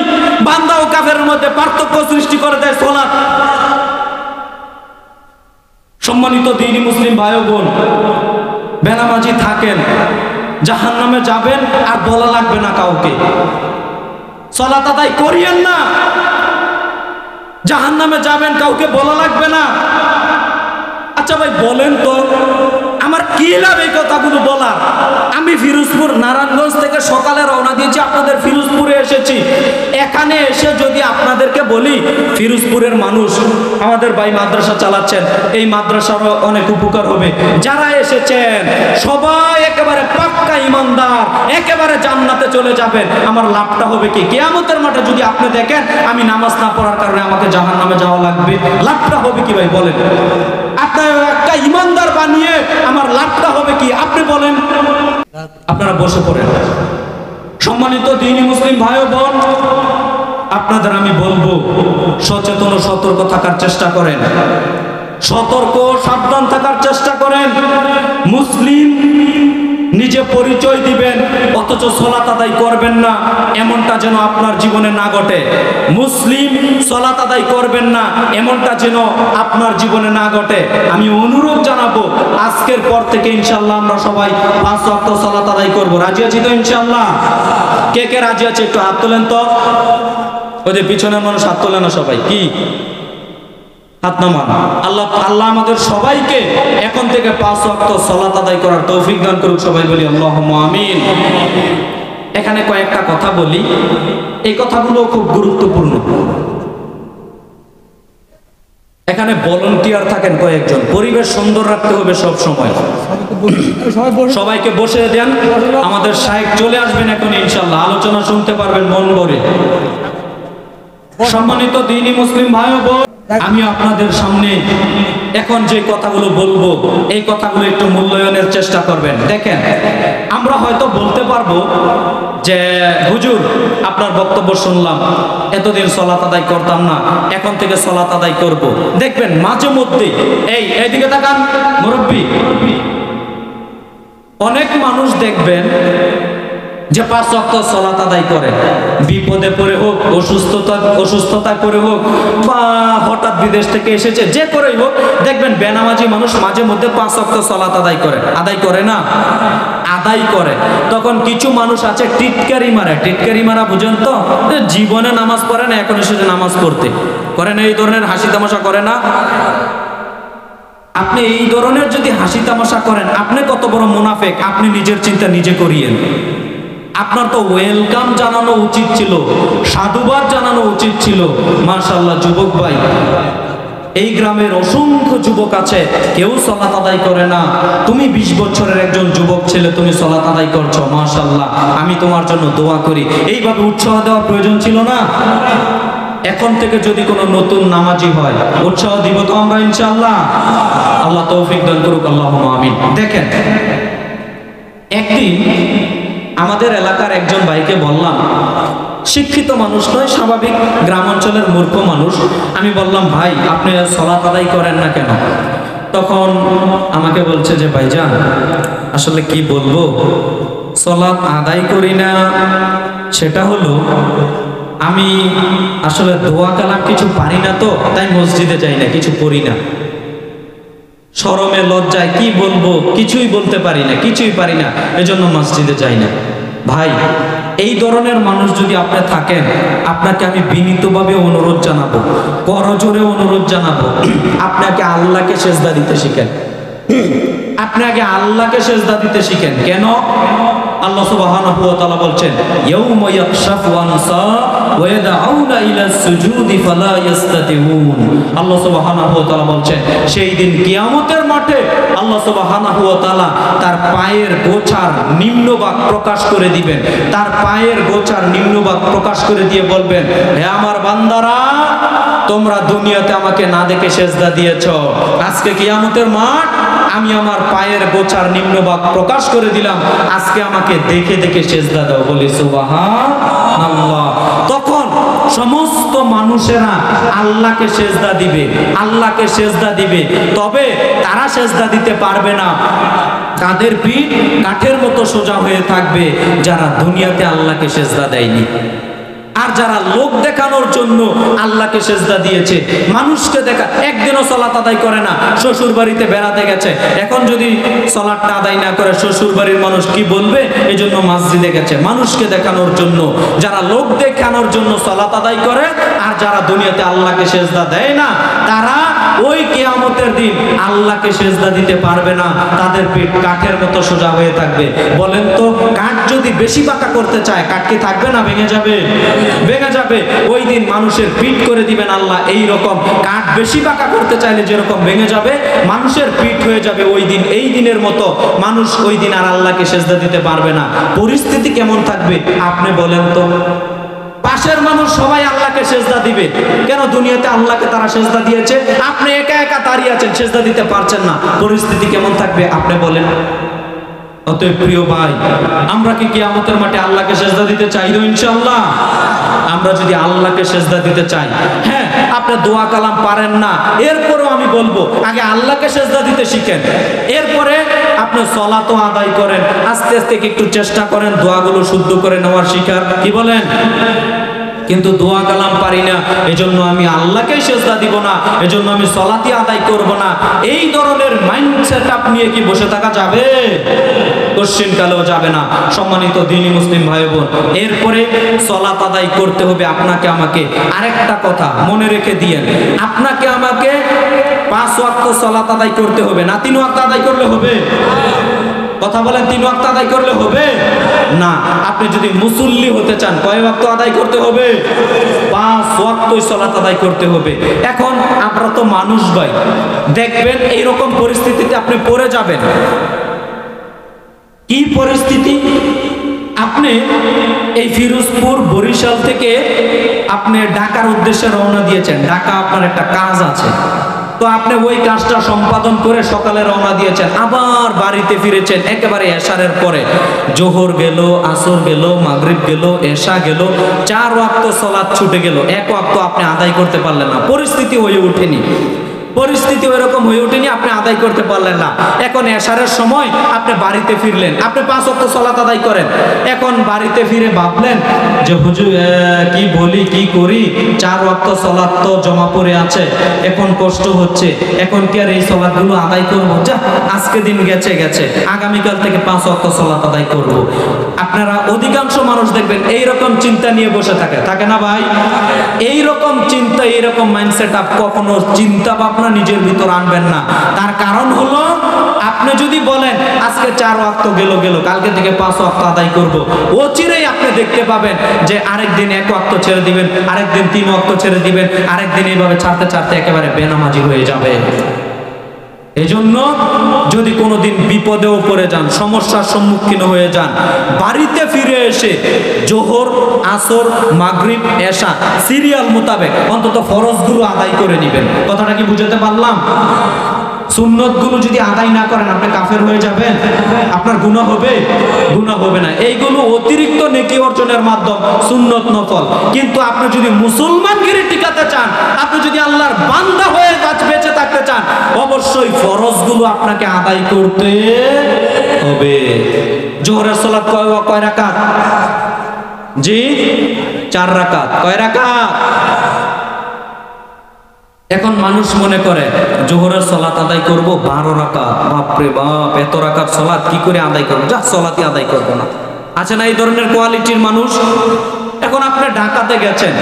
বান্দা ও কাফেরের মধ্যে পার্থক্য সৃষ্টি করে দেয় সালাত। সম্মানিত দ্বীনি মুসলিম ভাই ও বোন, বেনামাজি থাকেন, জাহান্নামে যাবেন আর বলা লাগবে না কাউকে। সালাত আদায় করিয়েন না, জাহান্নামে যাবেন কাউকে বলা লাগবে না। আচ্ছা ভাই বলেন তো, আমার কি লাভ এই কথাগুলো বলার? আমি ফিরোজপুর নারায়ণগঞ্জ থেকে সকালে রওনা দিয়েছি, আপনাদের ফিরোজপুরে এসেছি। এখানে এসে যদি আপনাদেরকে বলি ফিরোজপুরের মানুষ, আমাদের ভাই মাদ্রাসা চালাচ্ছেন, এই মাদ্রাসারও অনেক উপকার হবে, যারা এসেছেন সবাই একেবারে পাক্কা ইমানদার, একেবারে জান্নাতে চলে যাবেন, আমার লাভটা হবে কি? কিয়ামতের মাঠে যদি আপনি দেখেন আমি নামাজ না পড়ার কারণে আমাকে জাহান্নামে যাওয়া লাগবে, লাভটা হবে কি ভাই বলেন? আপনার একটা ইমানদার বানিয়ে আমার লাভটা হবে কি আপনি বলেন? আপনারা বসে পড়েন। সম্মানিত দ্বীনি মুসলিম ভাই ও বোন, আপনাদের আমি বলবো সচেতন ও সতর্ক থাকার চেষ্টা করেন, সতর্ক সাবধান থাকার চেষ্টা করেন। মুসলিম নিজে পরিচয় দিবেন অথচ সালাত আদায় করবেন না, এমনটা যেন আপনার জীবনে না ঘটে। মুসলিম সালাত আদায় করবেন না, এমনটা যেন আপনার জীবনে না ঘটে। আমি অনুরোধ জানাবো আজকের পর থেকে ইনশাআল্লাহ আমরা সবাই 5 ওয়াক্ত সালাত আদায় করব। রাজি আছি তো ইনশাআল্লাহ? কে কে রাজি আছে একটু হাত তোলেন তো। ওই যে পিছনের মানুষ হাত তোলে না সবাই, কি হাত নামান। আল্লাহ আমাদের সবাইকে এখন থেকে 5 ওয়াক্ত সালাত আদায় করার তৌফিক দান করুক। সবাই বলি আল্লাহুম্মা আমিন। এখানে কয়েকটা কথা বলি, এই কথাগুলো খুব গুরুত্বপূর্ণ। এখানে ভলান্টিয়ার থাকেন কয়েকজন, পরিবেশ সুন্দর রাখতে হবে সব সময়। সবাইকে বসে দেন, আমাদের শাইখ চলে আসবেন এখন ইনশাআল্লাহ, আলোচনা শুনতে পারবেন মন ভরে। সম্মানিত দ্বীনি মুসলিম ভাই ও বোন, আমি আপনাদের সামনে এখন যে কথাগুলো বলবো এই কথাগুলো একটু মূল্যায়নের চেষ্টা করবেন। দেখেন, আমরা হয়তো বলতে পারবো যে হুজুর আপনার বক্তব্য শুনলাম, এতদিন সালাত আদায় করতাম না, এখন থেকে সালাত আদায় করব। দেখবেন মাঝে মধ্যে এইদিকে তাকান মুরব্বী, অনেক মানুষ দেখবেন যে 5 ওয়াক্ত সালাত আদায় করে, বিপদে পড়ে হোক, অসুস্থতায় পড়ে হোক, বা হঠাৎ বিদেশ থেকে এসেছে, যে করেই হোক, দেখবেন বেনামাজি মানুষ মাঝে মধ্যে 5 ওয়াক্ত সালাত আদায় করে। আদায় করে না? আদায় করে। তখন কিছু মানুষ আছে টিটকারি মারা, বুঝেন তো, জীবনে নামাজ পড়ে না, এখন এসেছে নামাজ পড়তে। করে না? এই ধরনের হাসি তামাশা করে না? আপনি এই ধরনের যদি হাসি তামাশা করেন, আপনি কত বড় মুনাফেক, আপনি নিজের চিন্তা নিজে করিয়েন। আপনার তো ওয়েলকাম জানানো উচিত ছিল, সাধুবাদ জানানো উচিত ছিল। মাশাআল্লাহ যুবক ভাই, এই গ্রামের অসংখ্য যুবক আছে, কেউ সালাত আদায় করে না। তুমি 20 বছরের একজন যুবক ছেলে, তুমি সালাত আদায় করছো, মাশাআল্লাহ, আমি তোমার জন্য দোয়া করি। এইভাবে উৎসাহ দেওয়ার প্রয়োজন ছিল না? এখন থেকে যদি কোনো নতুন নামাজি হয়, উৎসাহ দিব তো আমরা ইনশাআল্লাহ। আল্লাহ তৌফিক দান করুক, আল্লাহুম্মা আমিন। দেখেন, একদিন আমাদের এলাকার একজন ভাইকে বললাম, শিক্ষিত মানুষ নয়, স্বাভাবিক গ্রাম অঞ্চলের মূর্খ মানুষ, আমি বললাম ভাই আপনি সালাত আদায় করেন না কেন? তখন আমাকে বলছে যে ভাইজান আসলে কি বলবো, সালাত আদায় করি না সেটা হলো আমি আসলে দোয়া কালাম কিছু পারি না, তো তাই মসজিদে যাই না, কিছু পড়ি না, শরমে লজ্জায় কি বলবো কিছুই বলতে পারি না, কিছুই পারি না, এজন্য মসজিদে যাই না। ভাই, এই ধরনের মানুষ যদি আপনি থাকেন, আপনাকে আমি বিনীতভাবে অনুরোধ জানাবো, করজোরে অনুরোধ জানাবো, আপনাকে আল্লাহকে সেজদা দিতে শিখেন। আপনি আগে আল্লাহকে সেজদা দিতে শিখেন। কেন? আল্লাহ সুবহানাহু ওয়া তাআলা বলছেন, ইয়াউমা ইয়াকশাফু আন সা ওয়া ইয়াদউনা ইলা সুজুদি ফালা ইস্তাতিউন। আল্লাহ সুবহানাহু ওয়া তাআলা বলছেন, সেই দিন কিয়ামতের মাঠে আল্লাহ সুবহানাহু ওয়া তাআলা তার পায়ের গোছার নিম্নভাগ প্রকাশ করে দিবেন। তার পায়ের গোছার নিম্নভাগ প্রকাশ করে দিয়ে বলবেন, হে আমার বান্দারা, তোমরা দুনিয়াতে আমাকে না দেখে সেজদা দিয়েছো, আজকে কিয়ামতের মাঠ আমি আমার পায়ের গোছার নিম্নভাগ প্রকাশ করে দিলাম, আজকে আমাকে দেখে দেখে সেজদা দাও। বলি সুবহানাল্লাহ। তখন সমস্ত মানুষেরা আল্লাহকে সেজদা দিবে, আল্লাহকে সেজদা দিবে, তবে তারা সেজদা দিতে পারবে না তাদের পিঠ কাঠের মতো সোজা হয়ে থাকবে যারা দুনিয়াতে আল্লাহকে সেজদা দেয়নি। আর যারা লোক দেখানোর জন্য আল্লাহকে সেজদা দিয়েছে, মানুষকে দেখা, একদিনও সালাত আদায় করে না, শ্বশুর বাড়িতে বেড়াতে গেছে, এখন যদি সালাতটা আদায় না করে শ্বশুর বাড়ির মানুষ কি বলবে, এই জন্য মসজিদে গেছে মানুষকে দেখানোর জন্য। যারা লোক দেখানোর জন্য সালাত আদায় করে আর যারা দুনিয়াতে আল্লাহকে সেজদা দেয় না, তারা ওই কিয়ামতের দিন আল্লাহকে সেজদা দিতে পারবে না, তাদের পিঠ কাঠের মতো সোজা হয়ে থাকবে। বলেন তো, কাঠ যদি বেশি বাঁকা করতে চায়, কাঠ কি থাকবে না ভেঙে যাবে? ভেঙে যাবে। ওই দিন মানুষের পিঠ করে দিবেন আল্লাহ এই রকম, কাঠ বেশি বাঁকা করতে চাইলে যেরকম ভেঙে যাবে, মানুষের পিঠ হয়ে যাবে ওই দিন এই দিনের মতো। মানুষ ওই দিন আর আল্লাহকে সেজদা দিতে পারবে না। পরিস্থিতি কেমন থাকবে আপনি বলেন তো? পাশের মানুষ সবাই আল্লাহকে সেজদা দিবে, কেন? দুনিয়াতে আল্লাহকে তারা সেজদা দিয়েছে, আপনি একা একা দাঁড়িয়ে আছেন, সেজদা দিতে পারছেন না। পরিস্থিতি কেমন থাকবে আপনি বলেন? অতএব প্রিয় ভাই, আমরা কি কিয়ামতের মাঠে আল্লাহকে সেজদা দিতে চাই তো ইনশাআল্লাহ? আমরা যদি আল্লাহকে সেজদা দিতে চাই, হ্যাঁ, আপনি দোয়া কালাম পারেন না, এরপরেও আমি বলবো আগে আল্লাহকে সেজদা দিতে শিখেন, এরপরে আপনি সালাতও আদায় করেন। আস্তে আস্তে একটু চেষ্টা করেন দোয়াগুলো শুদ্ধ করে নেওয়ার শিখার, কি বলেন? কিন্তু দোয়া কালাম পারি না, এজন্য আমি আল্লাহকেই সেজদা দিব না, এজন্য আমি সালাতই আদায় করব না, এই ধরনের মাইন্ডসেট আপ নিয়ে কি বসে থাকা যাবে? কোশ্চিন কালেও যাবে না। সম্মানিত দ্বীনি মুসলিম ভাই বোন, এরপরে সালাত আদায় করতে হবে আপনাকে আমাকে। আরেকটা কথা মনে রেখে দিয়েন, আপনাকে আমাকে 5 ওয়াক্ত সালাত আদায় করতে হবে না 3 ওয়াক্ত আদায় করলে হবে? কথা বলেন, 3 ওয়াক্ত আদায় করলে হবে না। আপনি যদি মুসল্লি হতে চান, কয় ওয়াক্ত আদায় করতে হবে? 5 ওয়াক্তই সালাত আদায় করতে হবে। এখন আমরা তো মানুষ ভাই, দেখবেন এইরকম পরিস্থিতিতে আপনি পড়ে যাবেন। কি পরিস্থিতি? আপনি এই ফিরোজপুর বরিশাল থেকে আপনি ঢাকার উদ্দেশ্যে রওনা দিয়েছেন, ঢাকা আপনার একটা কাজ আছে, তো আপনি ওই কাজটা সম্পাদন করে সকালে রওনা দিয়েছেন, আবার বাড়িতে ফিরেছেন একেবারে এশারের পরে। জোহর গেল, আসর গেল, মাগরিব গেল, এশা গেল, 4 ওয়াক্ত সালাত ছুটে গেল, 1 ওয়াক্ত আপনি আদায় করতে পারলেন না। পরিস্থিতি হয়ে ওঠেনি, পরিস্থিতি ওইরকম হয়ে ওঠেনি, আপনি আদায় করতে পারলেন না। এখন এশারের সময় আপনি বাড়িতে ফিরলেন, আপনি 5 ওয়াক্ত সালাত আদায় করেন। এখন বাড়িতে ফিরে ভাবলেন যে হুজুর কি বলি, কি করি, 4 ওয়াক্ত সালাত তো জমা পড়ে আছে, এখন কষ্ট হচ্ছে, এখন কি আর এই সালাতগুলো আদায় করব? যা, আজকে দিন গেছে গেছে, আগামীকাল থেকে 5 ওয়াক্ত সালাত আদায় করব। আপনারা অধিকাংশ মানুষ দেখবেন এইরকম চিন্তা নিয়ে বসে থাকে না ভাই? এইরকম চিন্তা, এইরকম মাইন্ডসেট আপ কখনো চিন্তা ভাবনা নিজের ভিতর আনবেন না। তার কারণ হলো, আপনি যদি বলেন আজকে 4 ওয়াক্ত গেল, কালকে থেকে 5 ওয়াক্ত আদায় করব, অচিরেই আপনি দেখতে পাবেন যে আরেকদিন 1 ওয়াক্ত ছেড়ে দিবেন, আরেকদিন 3 ওয়াক্ত ছেড়ে দিবেন, আরেকদিন এইভাবে ছাড়তে ছাড়তে একেবারে বেনামাজি হয়ে যাবে। এজন্য যদি কোনোদিন বিপদেও পড়ে যান, সমস্যার সম্মুখীন হয়ে যান, বাড়িতে ফিরে এসে জোহর, আসর, মাগরিব, এশা সিরিয়াল মোতাবেক অন্তত ফরজগুলো আদায় করে নেবেন। কথাটা কি বুঝাতে পারলাম? সুন্নতগুলো যদি আদায় না করেন আপনি কাফের হয়ে যাবেন, আপনার গুনাহ হবে? গুনাহ হবে না। এইগুলো অতিরিক্ত নেকি অর্জনের মাধ্যম, সুন্নত নফল। কিন্তু আপনি যদি মুসলমানগিরি টিকাতে চান, আপনি যদি আল্লাহর বান্দা হয়ে বেঁচে থাকতে চান, অবশ্যই ফরজগুলো আপনাকে আদায় করতে হবে। জোহরের সালাত কয় রাকাত? জি, 4 রাকাত। কয় রাকাত? এখন মানুষ মনে করে জোহরের সালাত আদায় করব 12 রাকাত। বাপরে বাপ, এত রাকাত সালাত কি করে আদায় করব? যা, সালাতই আদায় করব না। আছে না এই ধরনের কোয়ালিটির মানুষ? এখন আপনি ঢাকাতে গেছেন,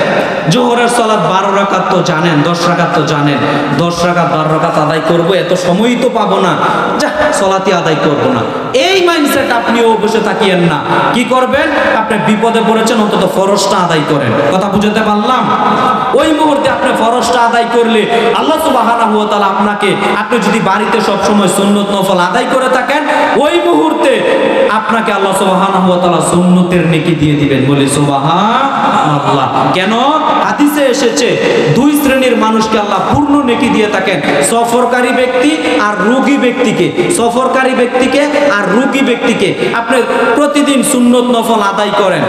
জোহরের সালাত 12 রাকাত তো জানেন, 10 রাকাত তো জানেন, 10 রাকাত 12 রাকাত আদায় করব, এত সময়ই তো পাবো না, যা, সালাতই আদায় করব না। এই মাইন্ডসেট আপনিও বসে থাকিয়েন না। কি করবেন? আপনি বিপদে পড়েছেন, অন্তত ফরজটা আদায় করেন। কথা বুঝাতে পারলাম? ওই মুহূর্তে আপনি ফরজটা আদায় করলে আল্লাহ সুবহানাহু ওয়া তাআলা আপনাকে, আপনি যদি বাড়িতে সব সময় সুন্নত নফল আদায় করে থাকেন, ওই মুহূর্তে আপনাকে আল্লাহ সুবহানাহু ওয়া তাআলা সুন্নতের নেকি দিয়ে দিবেন। বলি সুবহানাল্লাহ। কেন? হাদিসে এসেছে 2 শ্রেণীর মানুষকে আল্লাহ পূর্ণ নেকি দিয়ে থাকেন, সফরকারী ব্যক্তি আর রোগী ব্যক্তিকে। সফরকারী ব্যক্তিকে আর রোগী ব্যক্তিকে। আপনি প্রতিদিন সুন্নত নফল আদায় করেন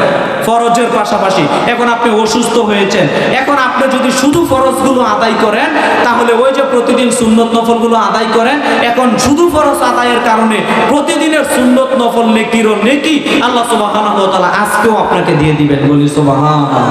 ফরজের পাশাপাশি, এখন আপনি অসুস্থ হয়েছেন, এখন আপনি যদি শুধু ফরজগুলো আদায় করেন, তাহলে ওই যে প্রতিদিন সুন্নত নফলগুলো আদায় করেন, এখন শুধু ফরজ আদায়ের কারণে প্রতিদিনের সুন্নত নফল নেকির নেকি আল্লাহ সুবহানাহু ওয়া তাআলা আজকেও আপনাকে দিয়ে দিবেন। বলি সুবহানাল্লাহ।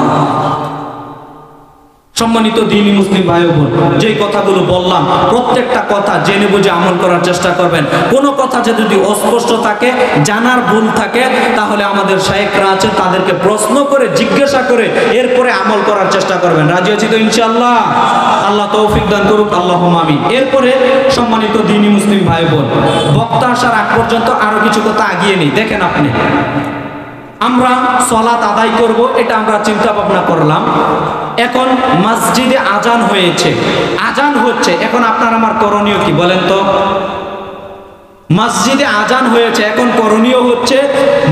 সম্মানিত দ্বীনি মুসলিম ভাই বোন, যে কথাগুলো বললাম প্রত্যেকটা কথা জেনে বুঝে আমল করার চেষ্টা করবেন। কোনো কথা যদি অস্পষ্ট থাকে, জানার ভুল থাকে, তাহলে আমাদের শায়েখরা আছে, তাদেরকে প্রশ্ন করে জিজ্ঞাসা করে এরপরে আমল করার চেষ্টা করবেন। রাজি আছি তো ইনশাআল্লাহ? আল্লাহ তৌফিক দান করুক, আল্লাহুম্মা আমিন। এরপরে সম্মানিত দ্বীনি মুসলিম ভাই বোন, বক্তা আসার আগ পর্যন্ত আরো কিছু কথা আগিয়ে নেই। দেখেন আপনি, আমরা সালাত আদায় করব, এটা আমরা চিন্তা ভাবনা করলাম। এখন মসজিদে আজান হয়েছে, আজান হচ্ছে, এখন আপনার আমার করণীয় কি বলেন তো? মসজিদে আজান হয়েছে, এখন করণীয় হচ্ছে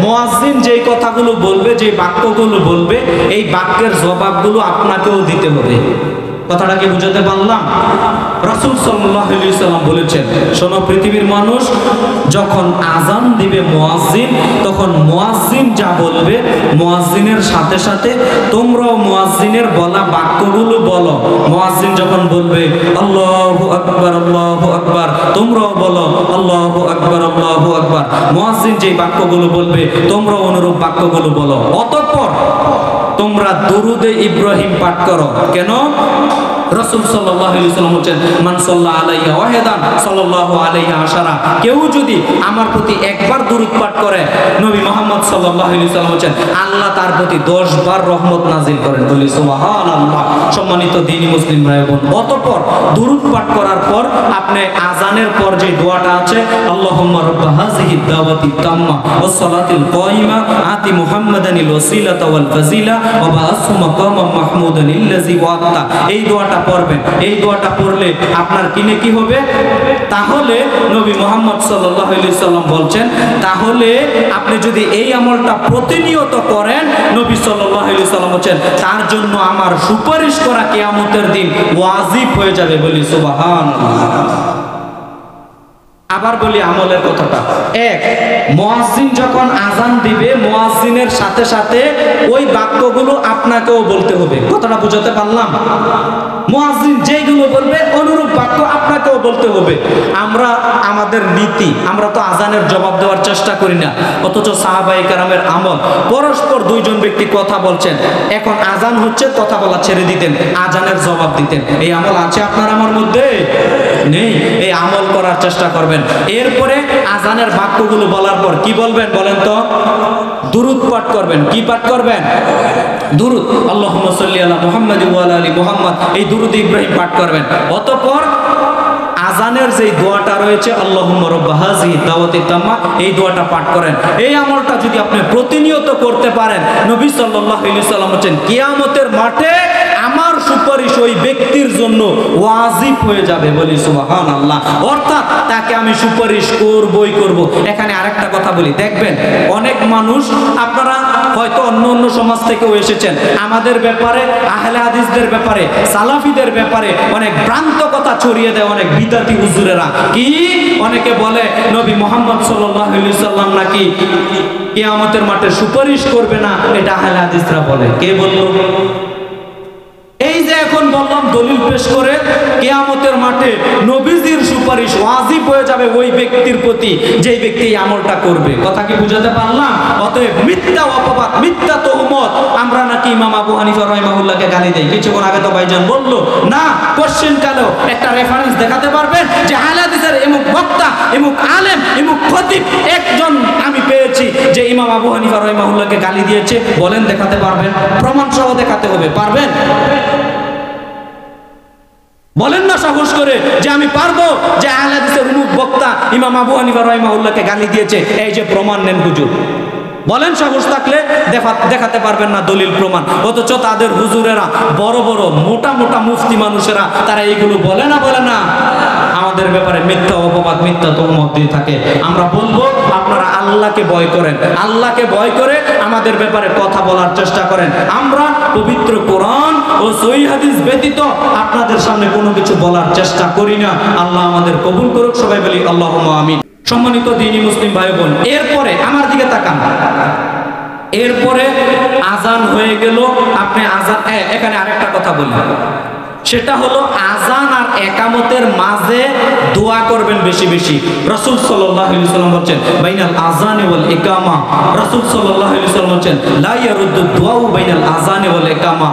মুয়াজ্জিন যেই কথাগুলো বলবে, যে বাক্যগুলো বলবে, এই বাক্যের জবাবগুলো আপনাকেও দিতে হবে। কথাটা কি বুঝাতে পারলাম? রাসূল সাল্লাল্লাহু আলাইহি সাল্লাম বলেছেন, শোনো পৃথিবীর মানুষ, যখন আজান দিবে মুয়াজ্জিন, তখন মুয়াজ্জিন যা বলবে মুয়াজ্জিনের সাথে সাথে তোমরাও মুয়াজ্জিনের বলা বাক্যগুলো বলো। মুয়াজ্জিন যখন বলবে আল্লাহু আকবার আল্লাহু আকবার, তোমরাও বলো আল্লাহু আকবার আল্লাহু আকবার। মুয়াজ্জিন যেই বাক্যগুলো বলবে তোমরাও অনুরূপ বাক্যগুলো বলো। অতঃপর তোমরা দুরুদে ইব্রাহিম পাঠ করো। কেন? রাসূল সাল্লাল্লাহু আলাইহি ওয়াসাল্লাম বলেন, মান সাল্লা আলাইয়া ওয়াহিদান সাল্লাল্লাহু আলাইহি আশারা। কেউ যদি আমার প্রতি একবার দুরূদ পাঠ করে, নবী মুহাম্মদ সাল্লাল্লাহু আলাইহি ওয়াসাল্লাম বলেন, আল্লাহ তার প্রতি 10 বার রহমত নাজিল করেন। বলি সুবহানাল্লাহ। সম্মানিত দ্বীনি মুসলিম ভাই বোন, অতঃপর দুরূদ পাঠ করার পর আপনি আজানের পর যে দোয়াটা আছে, আল্লাহুম্মা রাব্বা হাযিহি দাওয়াতি তাম্মা ওয়াস সালাতিল কায়িমা আতি মুহাম্মাদানিল ওয়াসিলাতা ওয়াল ফাজিলা ওয়া বা'আসহু মাকামান মাহমুদান আল্লাযী ওয়া'তা, এই দোয়াটা পড়বেন। এই দোয়াটা পড়লে আপনার কি নেকি হবে? তাহলে নবী মুহাম্মদ সাল্লাল্লাহু আলাইহি সাল্লাম বলছেন, তাহলে আপনি যদি এই আমলটা প্রতিনিয়ত করেন, নবী সাল্লাল্লাহু আলাইহি সাল্লাম বলেন, তার জন্য আমার সুপারিশ করা কিয়ামতের দিন ওয়াজিব হয়ে যাবে। বলি সুবহানাল্লাহ। আবার বলি আমলের কথাটা। এক, মুয়াজ্জিন যখন আজান দিবে, মুয়াজ্জিনের সাথে সাথে ওই বাক্যগুলো আপনাকেও বলতে হবে। কথাটা বুঝাতে পারলাম? মুয়াজ্জিন যেইগুলো বলবে অনুরূপ বাক্য আপনাকেও বলতে হবে। আমরা আমাদের নীতি, আমরা তো আজানের জবাব দেওয়ার চেষ্টা করি না, অথচ সাহাবায়ে কেরামের আমল, পরস্পর দুইজন ব্যক্তি কথা বলছেন, এখন আজান হচ্ছে, কথা বলা ছেড়ে দিতেন, আজানের জবাব দিতেন। এই আমল আছে আপনার আমার মধ্যে? নেই। এই আমল করার চেষ্টা করবেন। এরপরে আজানের বাক্যগুলো বলার পর কি বলবেন বলেন তো? দুরূদ পাঠ করবেন। কি পাঠ করবেন? দুরূদ। আল্লাহুম্মা সাল্লি আলা মুহাম্মাদ ওয়া আলা আলি মুহাম্মাদ, এই দুরূদ ইব্রাহিম পাঠ করবেন। অতঃপর আজানের যে দোয়াটা রয়েছে, আল্লাহুম্মা রাব্বা হাযিহি দাওয়াতি তাম্মা, এই দোয়াটা পাঠ করেন। এই আমলটা যদি আপনি প্রতিনিয়ত করতে পারেন, নবী সাল্লাল্লাহু আলাইহি সাল্লাম বলেন, কিয়ামতের মাঠে আমার সুপারিশ ওই ব্যক্তির জন্য ওয়াজিব হয়ে যাবে। বলি সুবহানাল্লাহ। অর্থাৎ তাকে আমি সুপারিশ করবই করব। এখানে আরেকটা কথা বলি, দেখবেন অনেক মানুষ, আপনারা হয়তো অন্য অন্য সমাজ থেকেও এসেছেন, আমাদের ব্যাপারে, আহলে হাদিসদের ব্যাপারে, সালাফিদের ব্যাপারে অনেক ভ্রান্ত কথা ছড়িয়ে দেয় অনেক বিদাতি হুজুরেরা। কি অনেকে বলে নবী মুহাম্মদ সাল্লাল্লাহু আলাইহি সাল্লাম নাকি কিয়ামতের মাঠে সুপারিশ করবে না, এটা আহলে হাদিসরা বলে। কে বলল? এই যে এখন বললাম দলিল পেশ করে, কিয়ামতের মাঠে নবীজির সুপারিশ ওয়াজিব হয়ে যাবে ওই ব্যক্তির প্রতি যেই ব্যক্তি এই আমলটা করবে। কথা কি বুঝাতে পারলাম? অতএব মিথ্যা অপবাদ, মিথ্যা তহমত, আমরা নাকি ইমাম আবু হানিফা রাহিমাহুল্লাহকে গালি দেই। কিছুক্ষণ আগে তো ভাইজান বললো না, কোশ্চেন কালেও একটা রেফারেন্স দেখাতে পারবেন যে আহলে হাদিসের এমুক বক্তা, এমুক আলেম, এমুক খতিব একজন আমি পেয়েছি যে ইমাম আবু হানিফা রাহিমাহুল্লাহকে গালি দিয়েছে? বলেন, দেখাতে পারবেন? প্রমাণ সহ দেখাতে হবে। পারবেন? বলেন না সাহস করে যে আমি পারবো যে আহলে হাদিসের অমুক বক্তা ইমাম আবু হানিফা রাহিমাহুল্লাহকে গালি দিয়েছে, এই যে প্রমাণ নেন হুজুর। বলেন সাহস থাকলে। দেখাতে পারবেন না দলিল প্রমাণ। অথচ তাদের হুজুরেরা, বড় বড় মোটা মোটা মুফতি মানুষেরা, তারা এইগুলো বলে না, বলে না? আমাদের ব্যাপারে মিথ্যা অপবাদ, মিথ্যা তহমত দিয়ে থাকে। আমরা বলবো আপনারা আল্লাহকে ভয় করেন, আল্লাহকে ভয় করে আমাদের ব্যাপারে কথা বলার চেষ্টা করেন। আমরা পবিত্র কোরআন ও সহিহ হাদিস ব্যতীত আপনাদের সামনে কোনো কিছু বলার চেষ্টা করি না। আল্লাহ আমাদের কবুল করুক। সবাই বলি আল্লাহুম্মা আমিন। সম্মানিত দ্বীনি মুসলিম ভাই বোন, এরপরে আমার দিকে তাকান। এরপরে আজান হয়ে গেল, আপনি আজান, এখানে আরেকটা কথা বলি, সেটা হলো আজান আর একামতের মাঝে দোয়া করবেন বেশি বেশি। রাসূল সাল্লাল্লাহু আলাইহি ওয়াসাল্লাম বলেন বাইনাল আযানি ওয়াল ইকামা, রাসূল সাল্লাল্লাহু আলাইহি ওয়াসাল্লাম বলেন লা ইয়ারুদ্দু দুআউ বাইনাল আযানি ওয়াল ইকামা,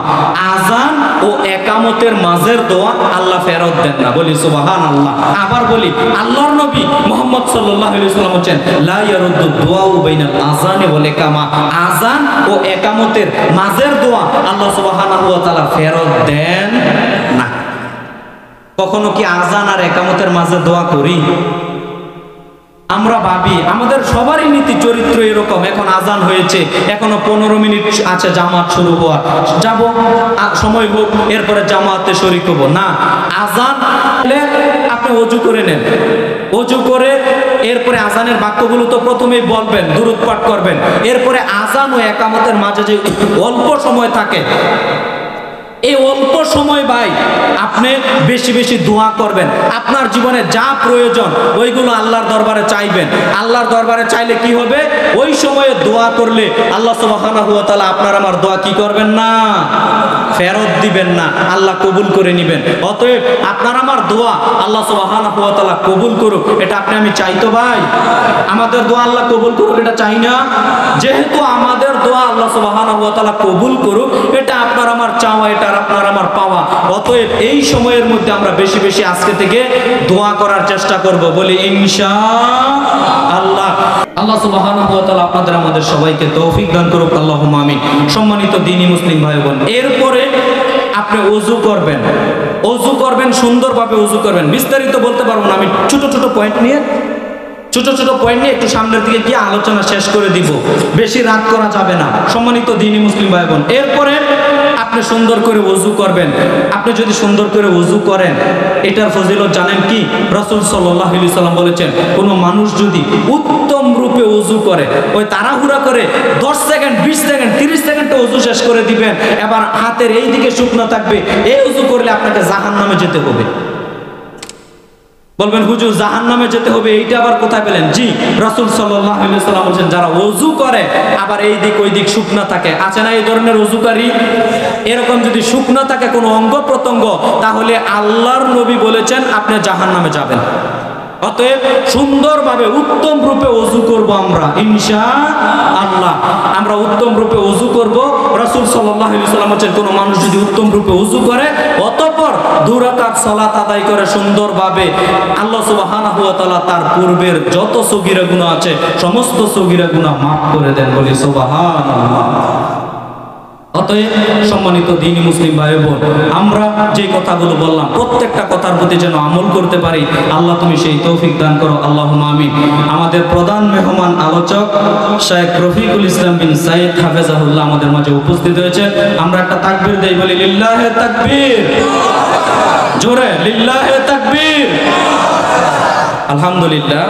আজান ও একামতের মাঝের দোয়া আল্লাহ ফেরত দেন না। বলি সুবহানাল্লাহ। আবার বলি, আল্লাহর নবী মুহাম্মদ সাল্লাল্লাহু আলাইহি ওয়াসাল্লাম বলেন লা ইয়ারুদ্দু দুআউ বাইনাল আযানি ওয়াল ইকামা, আজান ও একামতের মাঝের দোয়া আল্লাহ সুবহানাহু ওয়া তাআলা ফেরত দেন না। কখনো কি আজান আর একামতের মাঝে দোয়া করি? আমরা ভাবি আমাদের সবারই নীতি চরিত্র এরকম, এখন আজান হয়েছে, এখনো 15 মিনিট আছে জামাত শুরু হওয়ার, যাব সময় হোক, এরপরে জামাতে শরীক হবো না। আজান হলে আপনি ওযু করে নেন, ওযু করে এরপরে আজানের বাক্যগুলো তো প্রথমেই বলবেন, দুরূদ পাঠ করবেন, এরপরে আজান ও একামতের মাঝে যে অল্প সময় থাকে, এই অল্প সময় ভাই আপনি বেশি বেশি দোয়া করবেন। আপনার জীবনে যা প্রয়োজন ওইগুলো আল্লাহর দরবারে চাইবেন। আল্লাহর দরবারে চাইলে কি হবে? ওই সময়ে দোয়া করলে আল্লাহ সুবহানাহু ওয়া তাআলা আপনার আমার দোয়া কি করবেন না? ফেরত দিবেন না, আল্লাহ কবুল করে নেবেন। অতএব আপনার আমার দোয়া আল্লাহ সুবহানাহু ওয়া তাআলা কবুল করুক, এটা আপনি আমি চাই তো ভাই? আমাদের দোয়া আল্লাহ কবুল করুক, এটা চাই না? যেহেতু আমাদের দোয়া আল্লাহ সুবহানাহু ওয়া তাআলা কবুল করুক, এটা আপনার আমার চাওয়া, এটা আপনার আমার পাওয়া। অতএব এই সময়ের মধ্যে আমরা বেশি বেশি আজকে থেকে দোয়া করার চেষ্টা করব। বলি ইনশাআল্লাহ। আল্লাহ সুবহানাহু ওয়া তাআলা আপনাদের আমাদের সবাইকে তৌফিক দান করুক, আল্লাহুম্মা আমিন। সম্মানিত দ্বীনি মুসলিম ভাই বোন, এরপরে আপনি ওযু করবেন, ওযু করবেন, সুন্দরভাবে ওযু করবেন। বিস্তারিত বলতে পারবো না, আমি ছোট ছোট পয়েন্ট নিয়ে একটু সামনের দিকে গিয়ে আলোচনা শেষ করে দিব, বেশি রাত করা যাবে না। সম্মানিত দ্বীনি মুসলিম ভাই বোন, এরপরে আপনি সুন্দর করে ওযু করবেন। আপনি যদি সুন্দর করে ওযু করেন, এটার ফজিলত জানেন কি? রাসূল সাল্লাল্লাহু আলাইহি ওয়াসাল্লাম বলেছেন, কোনো মানুষ যদি উত্তম রূপে ওযু করে, ওই তাড়াহুড়া করে 10 সেকেন্ড 20 সেকেন্ড 30 সেকেন্ডে ওযু শেষ করে দিবেন, এবার হাতের এই দিকে শুকনো থাকবে, এই ওযু করলে আপনাকে জাহান্নামে যেতে হবে। বলবেন হুজুর জাহান্নামে যেতে হবে, এইটা আবার কোথায় পেলেন? জি, রাসূল সাল্লাল্লাহু আলাইহি ওয়াসাল্লাম বলেন, যারা ওযু করে আবার এই দিক ওই দিক শুকনো থাকে, আছে না এই ধরনের ওযুকারী? এরকম যদি শুকনো থাকে কোনো অঙ্গ প্রত্যঙ্গ, তাহলে আল্লাহর নবী বলেছেন আপনি জাহান্নামে যাবেন। অতএব সুন্দরভাবে উত্তম রূপে ওযু করব আমরা ইনশাআল্লাহ। আমরা উত্তম রূপে ওযু করব। রাসূল সাল্লাল্লাহু আলাইহি ওয়াসাল্লাম বলেন, কোন মানুষ যদি উত্তম রূপে ওযু করে, অতঃপর 2 রাকাত সালাত আদায় করে সুন্দরভাবে, আল্লাহ সুবহানাহু ওয়া তাআলা তার পূর্বের যত সগীরা গুনাহ আছে সমস্ত সগীরা গুনাহ মাফ করে দেন। বলি সুবহানাল্লাহ। অতএব সম্মানিত দ্বীনি মুসলিম ভাই বোন, আমরা যে কথাগুলো বললাম প্রত্যেকটা কথার প্রতি যেন আমল করতে পারি, আল্লাহ তুমি সেই তৌফিক দান করো, আল্লাহুম্মা আমিন। আমাদের প্রধান মেহমান আলোচক শেখ রফিকুল ইসলাম বিন সাইদ হাফেজাহুল্লাহ আমাদের মাঝে উপস্থিত হয়েছে। আমরা একটা তাকবীর দেই, বলি লিল্লাহে তাকবীর, জোরে লিল্লাহে তাকবীর। আলহামদুলিল্লাহ।